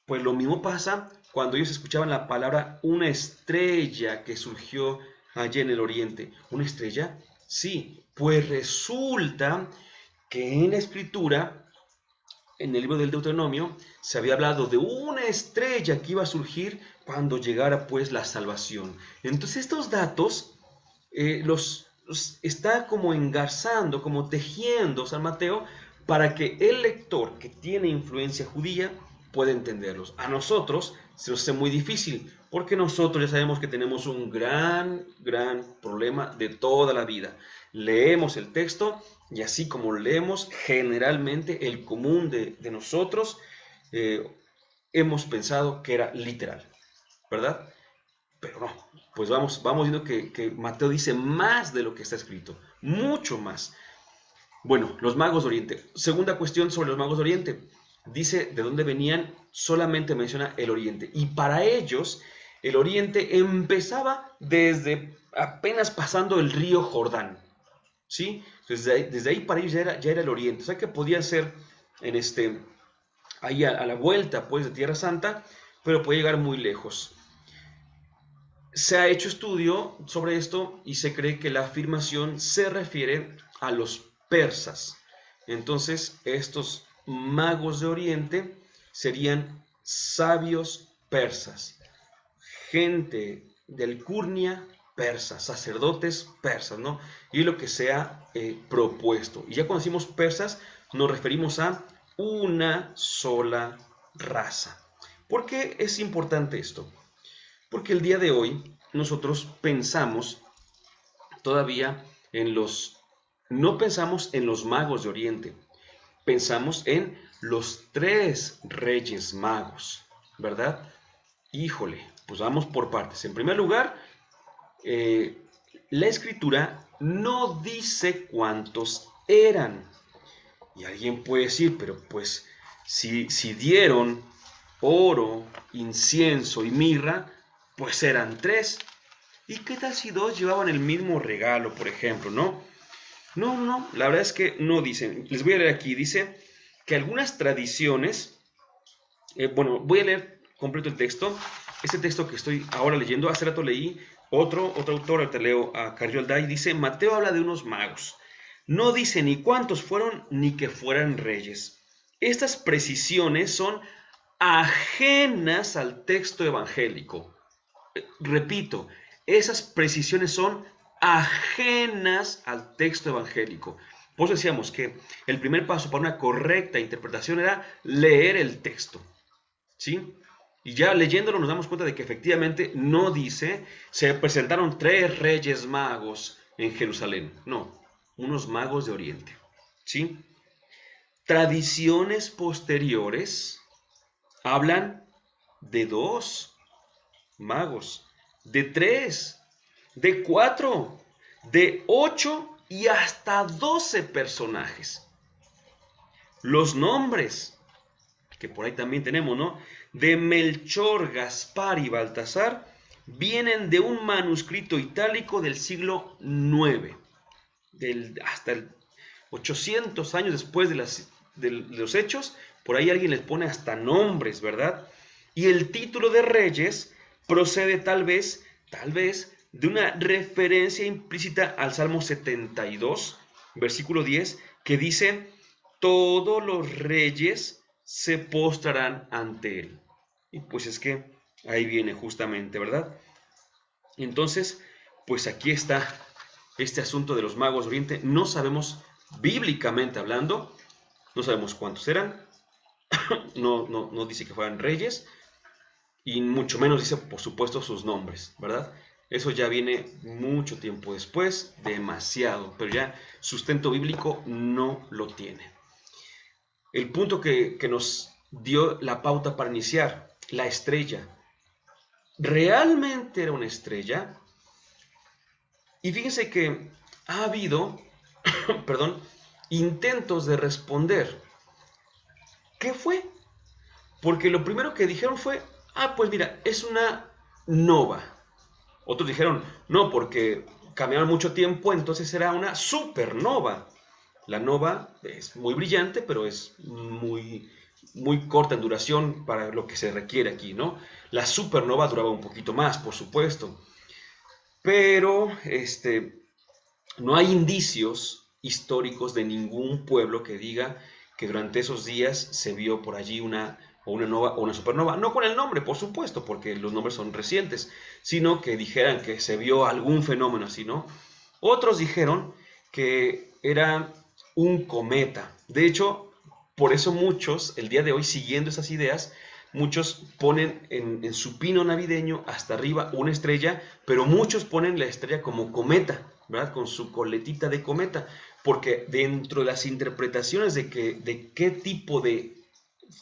Pues lo mismo pasa cuando ellos escuchaban la palabra una estrella que surgió allá en el oriente. ¿Una estrella? Sí, pues resulta que en la escritura, en el libro del Deuteronomio, se había hablado de una estrella que iba a surgir cuando llegara pues la salvación. Entonces estos datos los está como engarzando, como tejiendo San Mateo para que el lector que tiene influencia judía pueda entenderlos. A nosotros se nos hace muy difícil, porque nosotros ya sabemos que tenemos un gran problema de toda la vida. Leemos el texto y así como leemos, generalmente el común de nosotros hemos pensado que era literal, ¿verdad? Pero no, pues vamos viendo que Mateo dice más de lo que está escrito, mucho más. Bueno, los magos de Oriente. Segunda cuestión sobre los magos de Oriente. Dice de dónde venían, solamente menciona el Oriente. Y para ellos, el Oriente empezaba desde apenas pasando el río Jordán. ¿Sí? Desde ahí para ellos ya era el Oriente. O sea que podían ser ahí a la vuelta pues de Tierra Santa, pero puede llegar muy lejos. Se ha hecho estudio sobre esto y se cree que la afirmación se refiere a los persas. Entonces, estos magos de Oriente serían sabios persas, gente de alcurnia, persas, sacerdotes persas, ¿no? Y lo que se ha propuesto. Y ya cuando decimos persas, nos referimos a una sola raza. ¿Por qué es importante esto? Porque el día de hoy nosotros pensamos todavía en los... No pensamos en los magos de Oriente, pensamos en los tres reyes magos, ¿verdad? Híjole, pues vamos por partes. En primer lugar, la escritura no dice cuántos eran. Y alguien puede decir, pero pues si dieron oro, incienso y mirra, pues eran tres. ¿Y qué tal si dos llevaban el mismo regalo, por ejemplo, no? No, la verdad es que no dicen. Les voy a leer aquí, dice que algunas tradiciones, bueno, voy a leer completo el texto. Este texto que estoy ahora leyendo, hace rato leí otro autor, te leo a Carriol Day, dice, Mateo habla de unos magos. No dice ni cuántos fueron ni que fueran reyes. Estas precisiones son ajenas al texto evangélico. Repito, esas precisiones son ajenas al texto evangélico. Por eso decíamos que el primer paso para una correcta interpretación era leer el texto, ¿sí? Y ya leyéndolo nos damos cuenta de que efectivamente no dice se presentaron tres reyes magos en Jerusalén. No, unos magos de Oriente, ¿sí? Tradiciones posteriores hablan de dos magos, de tres, de cuatro, de 8 y hasta 12 personajes. Los nombres, que por ahí también tenemos, ¿no? De Melchor, Gaspar y Baltasar, vienen de un manuscrito itálico del siglo IX, hasta el 800 años después de los hechos, por ahí alguien les pone hasta nombres, ¿verdad? Y el título de reyes procede tal vez, de una referencia implícita al Salmo 72, versículo 10, que dice, todos los reyes se postrarán ante él. Y pues es que ahí viene justamente, ¿verdad? Entonces, pues aquí está este asunto de los magos de Oriente. No sabemos, bíblicamente hablando, no sabemos cuántos eran, no dice que fueran reyes, y mucho menos dice, por supuesto, sus nombres, ¿verdad? Eso ya viene mucho tiempo después, demasiado, pero ya sustento bíblico no lo tiene. El punto que nos dio la pauta para iniciar, la estrella, ¿realmente era una estrella? Y fíjense que ha habido, perdón, intentos de responder. ¿Qué fue? Porque lo primero que dijeron fue, pues mira, es una nova. Otros dijeron, no, porque caminaron mucho tiempo, entonces era una supernova. La nova es muy brillante, pero es muy corta en duración para lo que se requiere aquí, ¿no? La supernova duraba un poquito más, por supuesto. Pero, no hay indicios históricos de ningún pueblo que diga que durante esos días se vio por allí una nova o una supernova. No con el nombre, por supuesto, porque los nombres son recientes, sino que dijeran que se vio algún fenómeno así, ¿no? Otros dijeron que era un cometa. De hecho, por eso muchos, el día de hoy, siguiendo esas ideas, muchos ponen en su pino navideño hasta arriba una estrella, pero muchos ponen la estrella como cometa, ¿verdad? Con su coletita de cometa, porque dentro de las interpretaciones de qué tipo de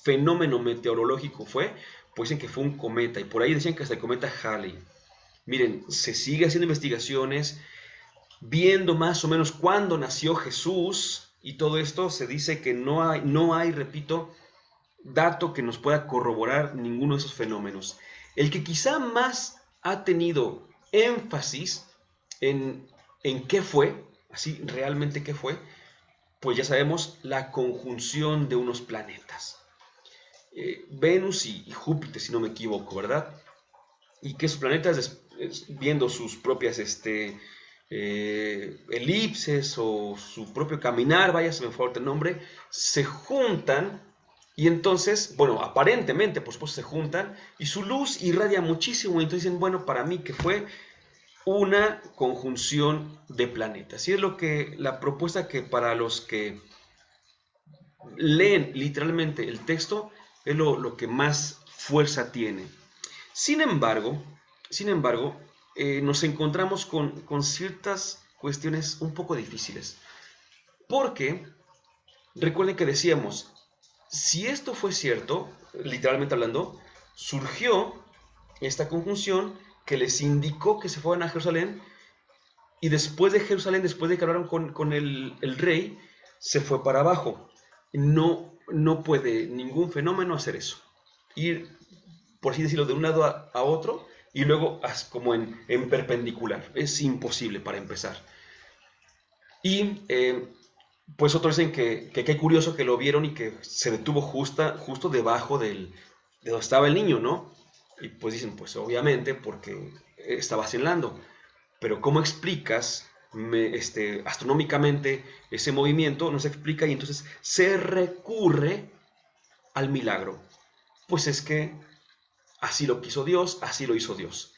fenómeno meteorológico fue, pues dicen que fue un cometa, y por ahí decían que hasta el cometa Halley. Miren, se sigue haciendo investigaciones, viendo más o menos cuándo nació Jesús, y todo esto se dice que no hay, repito, dato que nos pueda corroborar ninguno de esos fenómenos. El que quizá más ha tenido énfasis en qué fue, así realmente qué fue, pues ya sabemos la conjunción de unos planetas. Venus y Júpiter, si no me equivoco, ¿verdad? Y que esos planetas, viendo sus propias elipses o su propio caminar, vaya, se me fue el nombre, se juntan y entonces, bueno, aparentemente, por supuesto, se juntan y su luz irradia muchísimo. Y entonces dicen, bueno, para mí que fue una conjunción de planetas. Y es la propuesta que para los que leen literalmente el texto es lo que más fuerza tiene. Sin embargo, nos encontramos con ciertas cuestiones un poco difíciles. Porque, recuerden que decíamos, si esto fue cierto, literalmente hablando, surgió esta conjunción que les indicó que se fueran a Jerusalén, y después de Jerusalén, después de que hablaron con el rey, se fue para abajo. No puede ningún fenómeno hacer eso. Ir, por así decirlo, de un lado a otro y luego como en perpendicular. Es imposible para empezar. Y pues otros dicen que qué curioso que lo vieron y que se detuvo justo debajo de donde estaba el niño, ¿no? Y pues dicen, pues obviamente porque estaba vacilando. Pero ¿cómo explicas astronómicamente ese movimiento? No se explica y entonces se recurre al milagro. Pues es que así lo quiso Dios, así lo hizo Dios.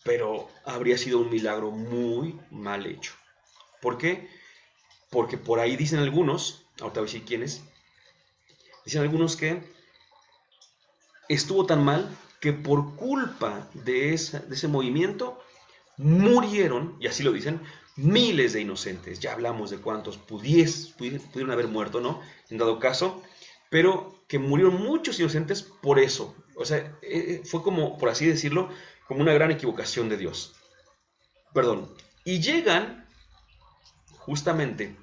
Pero habría sido un milagro muy mal hecho. ¿Por qué? Porque por ahí dicen algunos, ahorita voy a decir quiénes, dicen algunos que estuvo tan mal que por culpa de ese movimiento murieron, y así lo dicen, miles de inocentes. Ya hablamos de cuántos pudieron haber muerto, ¿no? En dado caso, pero que murieron muchos inocentes por eso. O sea, fue como, por así decirlo, como una gran equivocación de Dios. Perdón. Y justamente,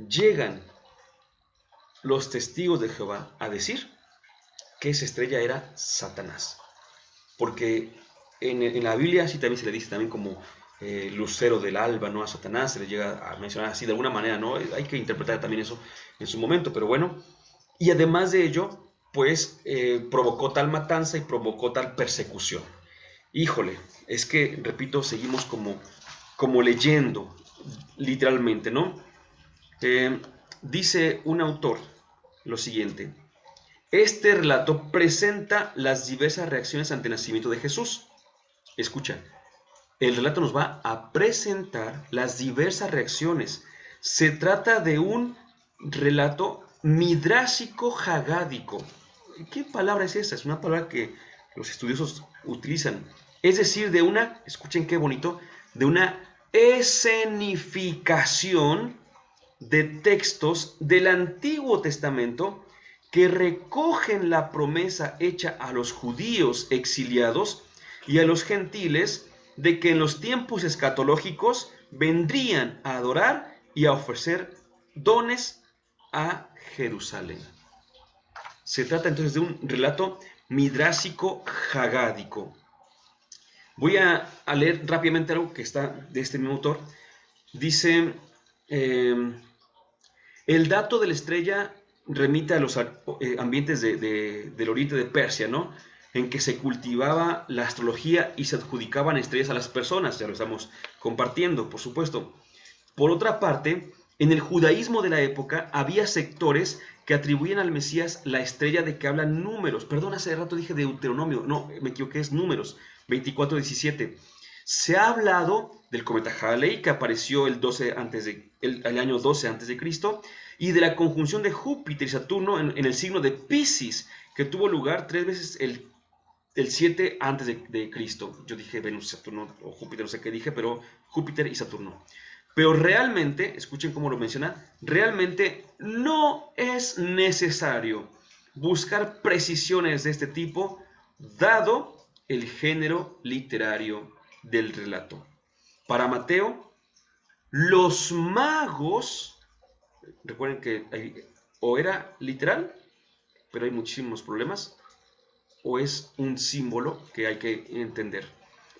llegan los testigos de Jehová a decir que esa estrella era Satanás. Porque en la Biblia sí también se le dice también como lucero del alba, ¿no? A Satanás se le llega a mencionar así de alguna manera, ¿no? Hay que interpretar también eso en su momento, pero bueno. Y además de ello, pues provocó tal matanza y provocó tal persecución. Híjole, es que, repito, seguimos como leyendo, literalmente, ¿no? Dice un autor lo siguiente: este relato presenta las diversas reacciones ante el nacimiento de Jesús. Escucha, el relato nos va a presentar las diversas reacciones. Se trata de un relato midrásico-hagádico. ¿Qué palabra es esa? Es una palabra que los estudiosos utilizan. Es decir, escuchen qué bonito, de una escenificación de textos del Antiguo Testamento que recogen la promesa hecha a los judíos exiliados y a los gentiles de que en los tiempos escatológicos vendrían a adorar y a ofrecer dones a Jerusalén. Se trata entonces de un relato midrásico-hagádico. Voy a leer rápidamente algo que está de este mismo autor. Dice, el dato de la estrella remite a los ambientes del oriente de Persia, ¿no? En que se cultivaba la astrología y se adjudicaban estrellas a las personas, ya lo estamos compartiendo, por supuesto. Por otra parte, en el judaísmo de la época había sectores que atribuían al Mesías la estrella de que hablan Números. Perdón, hace rato dije Deuteronomio, no, me equivoqué, es Números 24:17. Se ha hablado del cometa Halley, que apareció el año 12 antes de Cristo, y de la conjunción de Júpiter y Saturno en el signo de Piscis, que tuvo lugar 3 veces el 7 antes de Cristo. Yo dije Venus, Saturno o Júpiter, no sé qué dije, pero Júpiter y Saturno. Pero realmente, escuchen cómo lo menciona, realmente no es necesario buscar precisiones de este tipo, dado el género literario del relato. Para Mateo, los magos, recuerden que o era literal, pero hay muchísimos problemas, o es un símbolo que hay que entender.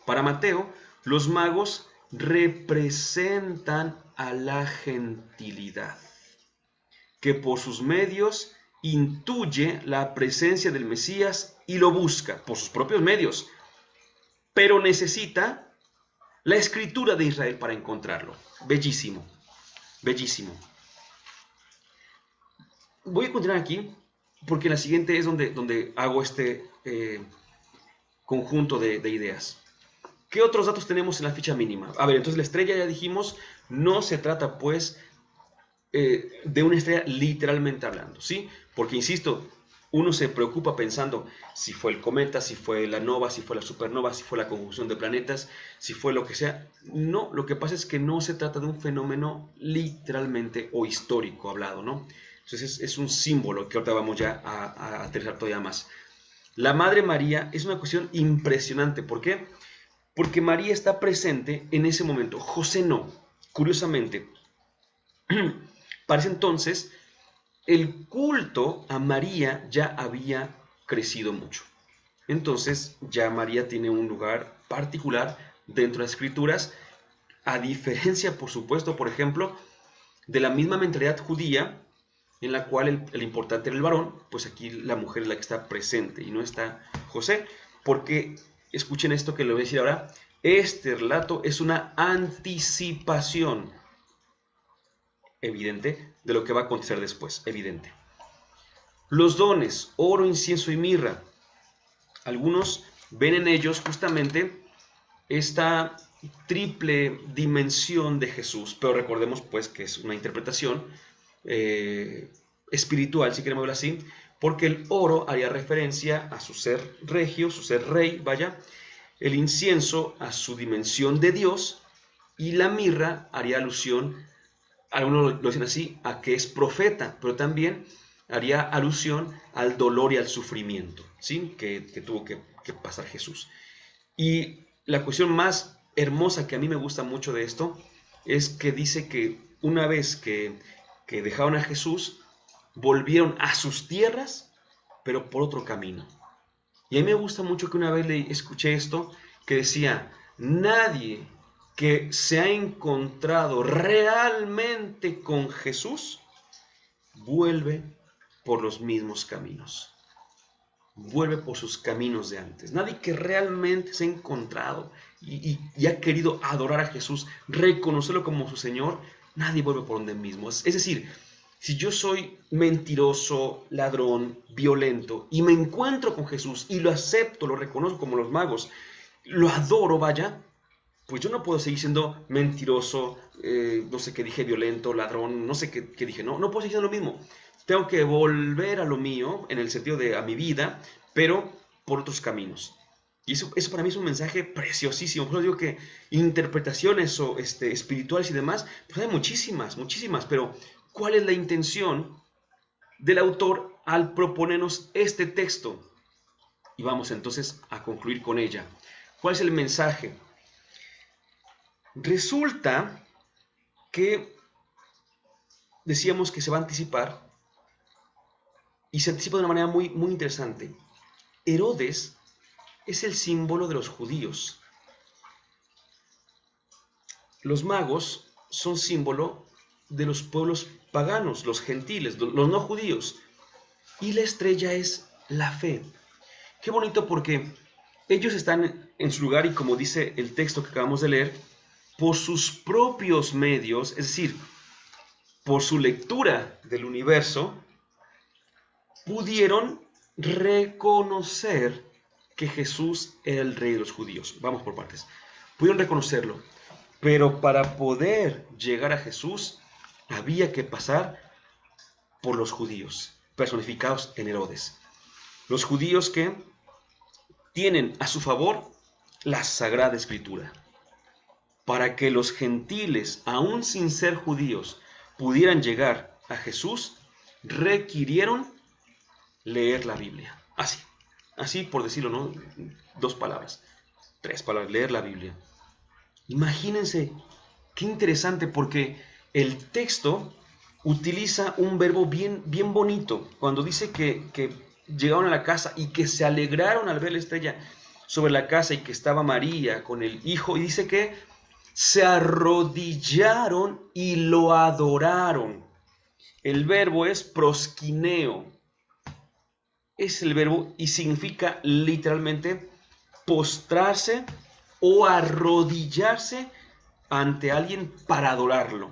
Para Mateo, los magos representan a la gentilidad, que por sus medios intuye la presencia del Mesías y lo busca por sus propios medios, pero necesita la escritura de Israel para encontrarlo. Bellísimo, bellísimo. Voy a continuar aquí porque en la siguiente es donde hago este conjunto de ideas. ¿Qué otros datos tenemos en la ficha mínima? A ver, entonces la estrella ya dijimos, no se trata pues de una estrella literalmente hablando, ¿sí? Porque, insisto, uno se preocupa pensando si fue el cometa, si fue la nova, si fue la supernova, si fue la conjunción de planetas, si fue lo que sea. No, lo que pasa es que no se trata de un fenómeno literalmente o histórico hablado, ¿no? Entonces es un símbolo que ahorita vamos ya a aterrizar todavía más. La Madre María es una cuestión impresionante. ¿Por qué? Porque María está presente en ese momento. José no. Curiosamente, para ese entonces, el culto a María ya había crecido mucho. Entonces, ya María tiene un lugar particular dentro de las escrituras, a diferencia, por supuesto, por ejemplo, de la misma mentalidad judía, en la cual el importante era el varón, pues aquí la mujer es la que está presente y no está José, porque, escuchen esto que le voy a decir ahora, este relato es una anticipación evidente de lo que va a acontecer después, evidente. Los dones, oro, incienso y mirra, algunos ven en ellos justamente esta triple dimensión de Jesús, pero recordemos pues que es una interpretación espiritual, si queremos verlo así, porque el oro haría referencia a su ser regio, su ser rey, vaya, el incienso a su dimensión de Dios, y la mirra haría alusión, algunos lo dicen así, a que es profeta, pero también haría alusión al dolor y al sufrimiento, ¿sí? que tuvo que pasar Jesús. Y la cuestión más hermosa que a mí me gusta mucho de esto es que dice que una vez que dejaron a Jesús, volvieron a sus tierras, pero por otro camino. Y a mí me gusta mucho que una vez le escuché esto, que decía, nadie que se ha encontrado realmente con Jesús vuelve por los mismos caminos. Vuelve por sus caminos de antes. Nadie que realmente se ha encontrado y ha querido adorar a Jesús, reconocerlo como su Señor, nadie vuelve por donde mismo. Es decir, si yo soy mentiroso, ladrón, violento, y me encuentro con Jesús y lo acepto, lo reconozco como los magos, lo adoro, vaya, pues yo no puedo seguir siendo mentiroso, no sé qué dije, violento, ladrón, no sé qué dije, no puedo seguir siendo lo mismo. Tengo que volver a lo mío, en el sentido de a mi vida, pero por otros caminos. Y eso para mí es un mensaje preciosísimo. Por eso digo que interpretaciones o, espirituales y demás, pues hay muchísimas, muchísimas, pero ¿cuál es la intención del autor al proponernos este texto? Y vamos entonces a concluir con ella. ¿Cuál es el mensaje? Resulta que decíamos que se va a anticipar y se anticipa de una manera muy, muy interesante. Herodes es el símbolo de los judíos. Los magos son símbolo de los pueblos paganos, los gentiles, los no judíos. Y la estrella es la fe. Qué bonito porque ellos están en su lugar y, como dice el texto que acabamos de leer, por sus propios medios, es decir, por su lectura del universo, pudieron reconocer que Jesús era el rey de los judíos. Vamos por partes. Pudieron reconocerlo, pero para poder llegar a Jesús había que pasar por los judíos, personificados en Herodes. Los judíos que tienen a su favor la Sagrada Escritura. Para que los gentiles, aún sin ser judíos, pudieran llegar a Jesús, requirieron leer la Biblia. Así por decirlo, ¿no? 2 palabras, 3 palabras, leer la Biblia. Imagínense, qué interesante, porque el texto utiliza un verbo bien, bien bonito. Cuando dice que llegaron a la casa y que se alegraron al ver la estrella sobre la casa y que estaba María con el hijo, y dice que se arrodillaron y lo adoraron. El verbo es proskineo. Es el verbo y significa literalmente postrarse o arrodillarse ante alguien para adorarlo.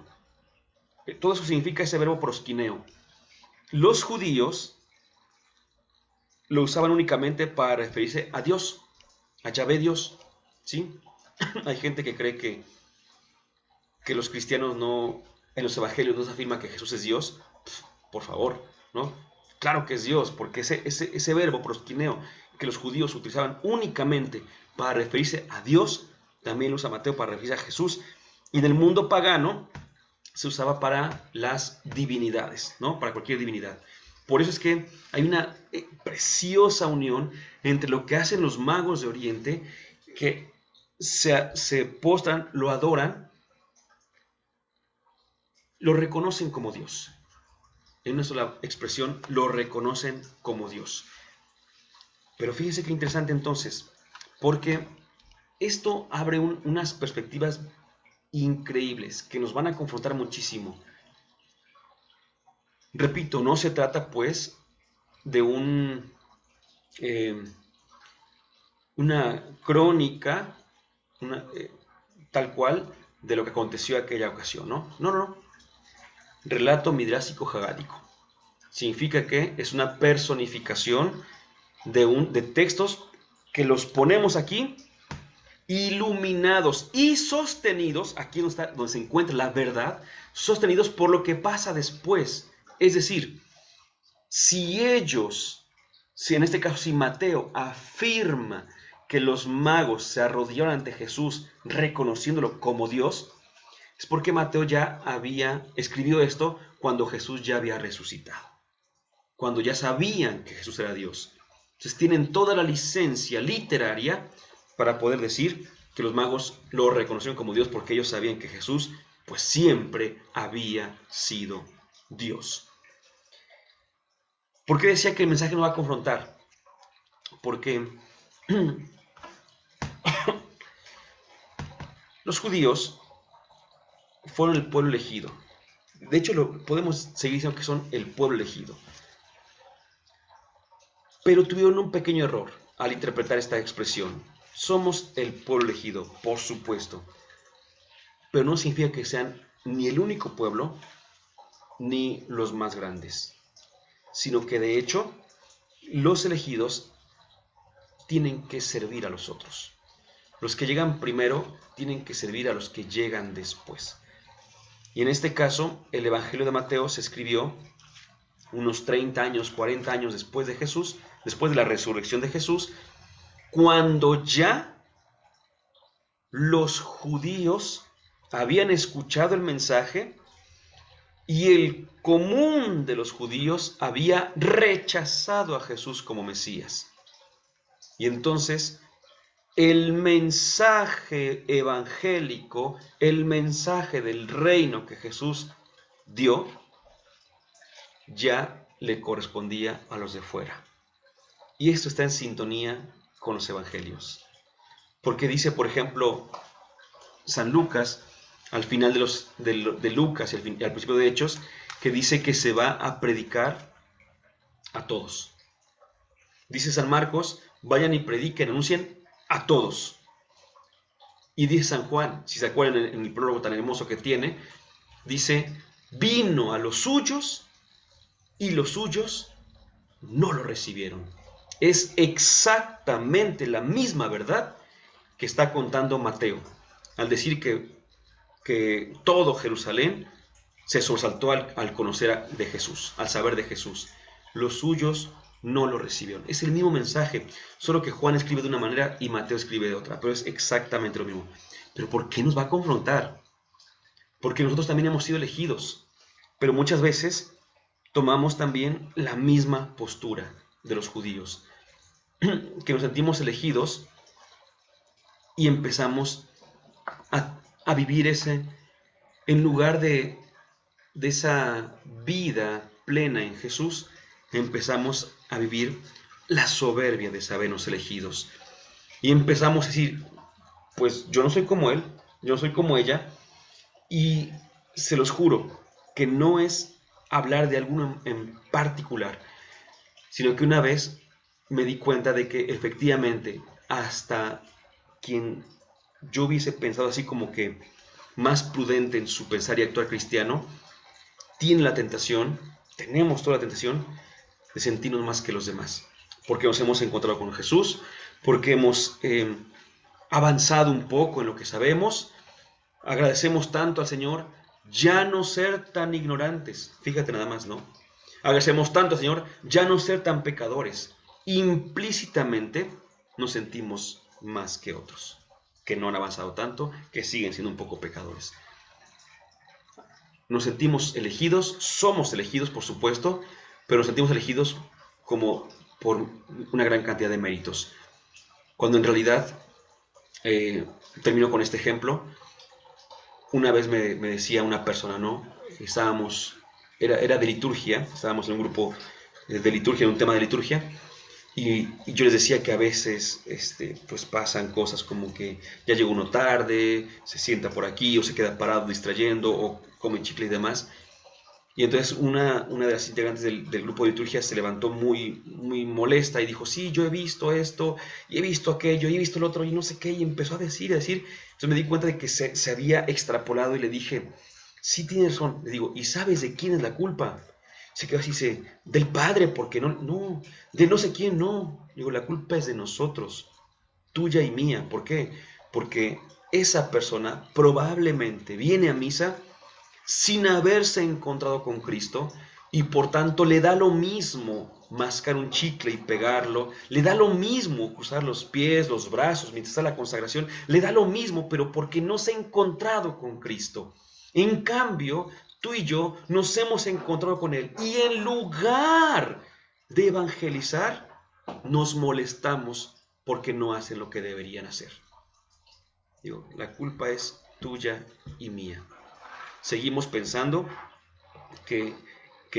Todo eso significa ese verbo proskineo. Los judíos lo usaban únicamente para referirse a Dios, a Yahvé Dios, ¿sí? Hay gente que cree que los cristianos no, en los evangelios no se afirma que Jesús es Dios. Por favor, ¿no? Claro que es Dios, porque ese verbo proskineo que los judíos utilizaban únicamente para referirse a Dios, también lo usa Mateo para referirse a Jesús. Y en el mundo pagano se usaba para las divinidades, ¿no? Para cualquier divinidad. Por eso es que hay una preciosa unión entre lo que hacen los magos de Oriente, que se postran, lo adoran, lo reconocen como Dios. En una sola expresión, lo reconocen como Dios. Pero fíjese qué interesante entonces, porque esto abre unas perspectivas increíbles que nos van a confrontar muchísimo. Repito, no se trata pues de una crónica tal cual de lo que aconteció aquella ocasión, ¿no? No. Relato midrásico jagádico. Significa que es una personificación de textos que los ponemos aquí, iluminados y sostenidos, aquí donde se encuentra la verdad, sostenidos por lo que pasa después. Es decir, si en este caso, si Mateo afirma que los magos se arrodillaron ante Jesús reconociéndolo como Dios, es porque Mateo ya había escrito esto cuando Jesús ya había resucitado, cuando ya sabían que Jesús era Dios. Entonces tienen toda la licencia literaria para poder decir que los magos lo reconocieron como Dios, porque ellos sabían que Jesús pues siempre había sido Dios. ¿Por qué decía que el mensaje no va a confrontar? Porque los judíos fueron el pueblo elegido. De hecho, podemos seguir diciendo que son el pueblo elegido. Pero tuvieron un pequeño error al interpretar esta expresión. Somos el pueblo elegido, por supuesto. Pero no significa que sean ni el único pueblo, ni los más grandes. Sino que de hecho, los elegidos tienen que servir a los otros. Los que llegan primero tienen que servir a los que llegan después. Y en este caso, el Evangelio de Mateo se escribió unos 30 años, 40 años después de Jesús, después de la resurrección de Jesús, cuando ya los judíos habían escuchado el mensaje y el común de los judíos había rechazado a Jesús como Mesías. Y entonces el mensaje evangélico, el mensaje del reino que Jesús dio, ya le correspondía a los de fuera. Y esto está en sintonía con los evangelios. Porque dice, por ejemplo, San Lucas, al final de Lucas y al principio de Hechos, que dice que se va a predicar a todos. Dice San Marcos, vayan y prediquen, anuncien a todos. Y dice San Juan, si se acuerdan en el prólogo tan hermoso que tiene, dice, vino a los suyos y los suyos no lo recibieron. Es exactamente la misma verdad que está contando Mateo, al decir que todo Jerusalén se sobresaltó al conocer de Jesús, al saber de Jesús. Los suyos no lo recibieron. Es el mismo mensaje, solo que Juan escribe de una manera y Mateo escribe de otra, pero es exactamente lo mismo. ¿Pero por qué nos va a confrontar? Porque nosotros también hemos sido elegidos, pero muchas veces tomamos también la misma postura de los judíos, que nos sentimos elegidos y empezamos a vivir en lugar de esa vida plena en Jesús, empezamos a vivir la soberbia de sabernos elegidos. Y empezamos a decir, pues yo no soy como él, yo no soy como ella, y se los juro que no es hablar de alguno en particular, sino que una vez me di cuenta de que efectivamente hasta quien yo hubiese pensado así como que más prudente en su pensar y actuar cristiano, tiene la tentación, tenemos toda la tentación de sentirnos más que los demás, porque nos hemos encontrado con Jesús, porque hemos avanzado un poco en lo que sabemos, agradecemos tanto al Señor ya no ser tan ignorantes. Fíjate nada más, ¿no? Agradecemos tanto al Señor ya no ser tan pecadores. Implícitamente nos sentimos más que otros, que no han avanzado tanto, que siguen siendo un poco pecadores. Nos sentimos elegidos, somos elegidos, por supuesto, pero nos sentimos elegidos como por una gran cantidad de méritos. Cuando en realidad, termino con este ejemplo, una vez me decía una persona, ¿no? Era de liturgia, estábamos en un grupo de liturgia, en un tema de liturgia, y yo les decía que a veces pues pasan cosas como que ya llegó uno tarde, se sienta por aquí o se queda parado distrayendo o come chicle y demás. Y entonces una de las integrantes del grupo de liturgia se levantó muy, muy molesta y dijo, sí, yo he visto esto, y he visto aquello, y he visto el otro, y no sé qué, y empezó a decir. Entonces me di cuenta de que se había extrapolado y le dije, sí tienes razón. Le digo, ¿y sabes de quién es la culpa? Se quedó así, dice, del Padre, porque no, de no sé quién, no. Digo, la culpa es de nosotros, tuya y mía. ¿Por qué? Porque esa persona probablemente viene a misa sin haberse encontrado con Cristo y por tanto le da lo mismo mascar un chicle y pegarlo, le da lo mismo cruzar los pies, los brazos mientras está la consagración, le da lo mismo, pero porque no se ha encontrado con Cristo. En cambio, tú y yo nos hemos encontrado con Él y en lugar de evangelizar, nos molestamos porque no hacen lo que deberían hacer. Digo, la culpa es tuya y mía. Seguimos pensando que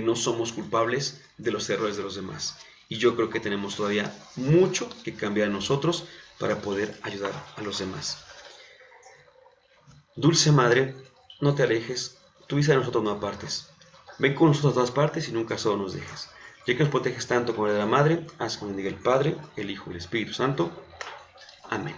no somos culpables de los errores de los demás. Y yo creo que tenemos todavía mucho que cambiar en nosotros para poder ayudar a los demás. Dulce Madre, no te alejes, tu vista de nosotros no apartes. Ven con nosotros a todas partes y nunca solo nos dejes. Ya que nos proteges tanto como de la Madre, haz que nos bendiga el Padre, el Hijo y el Espíritu Santo. Amén.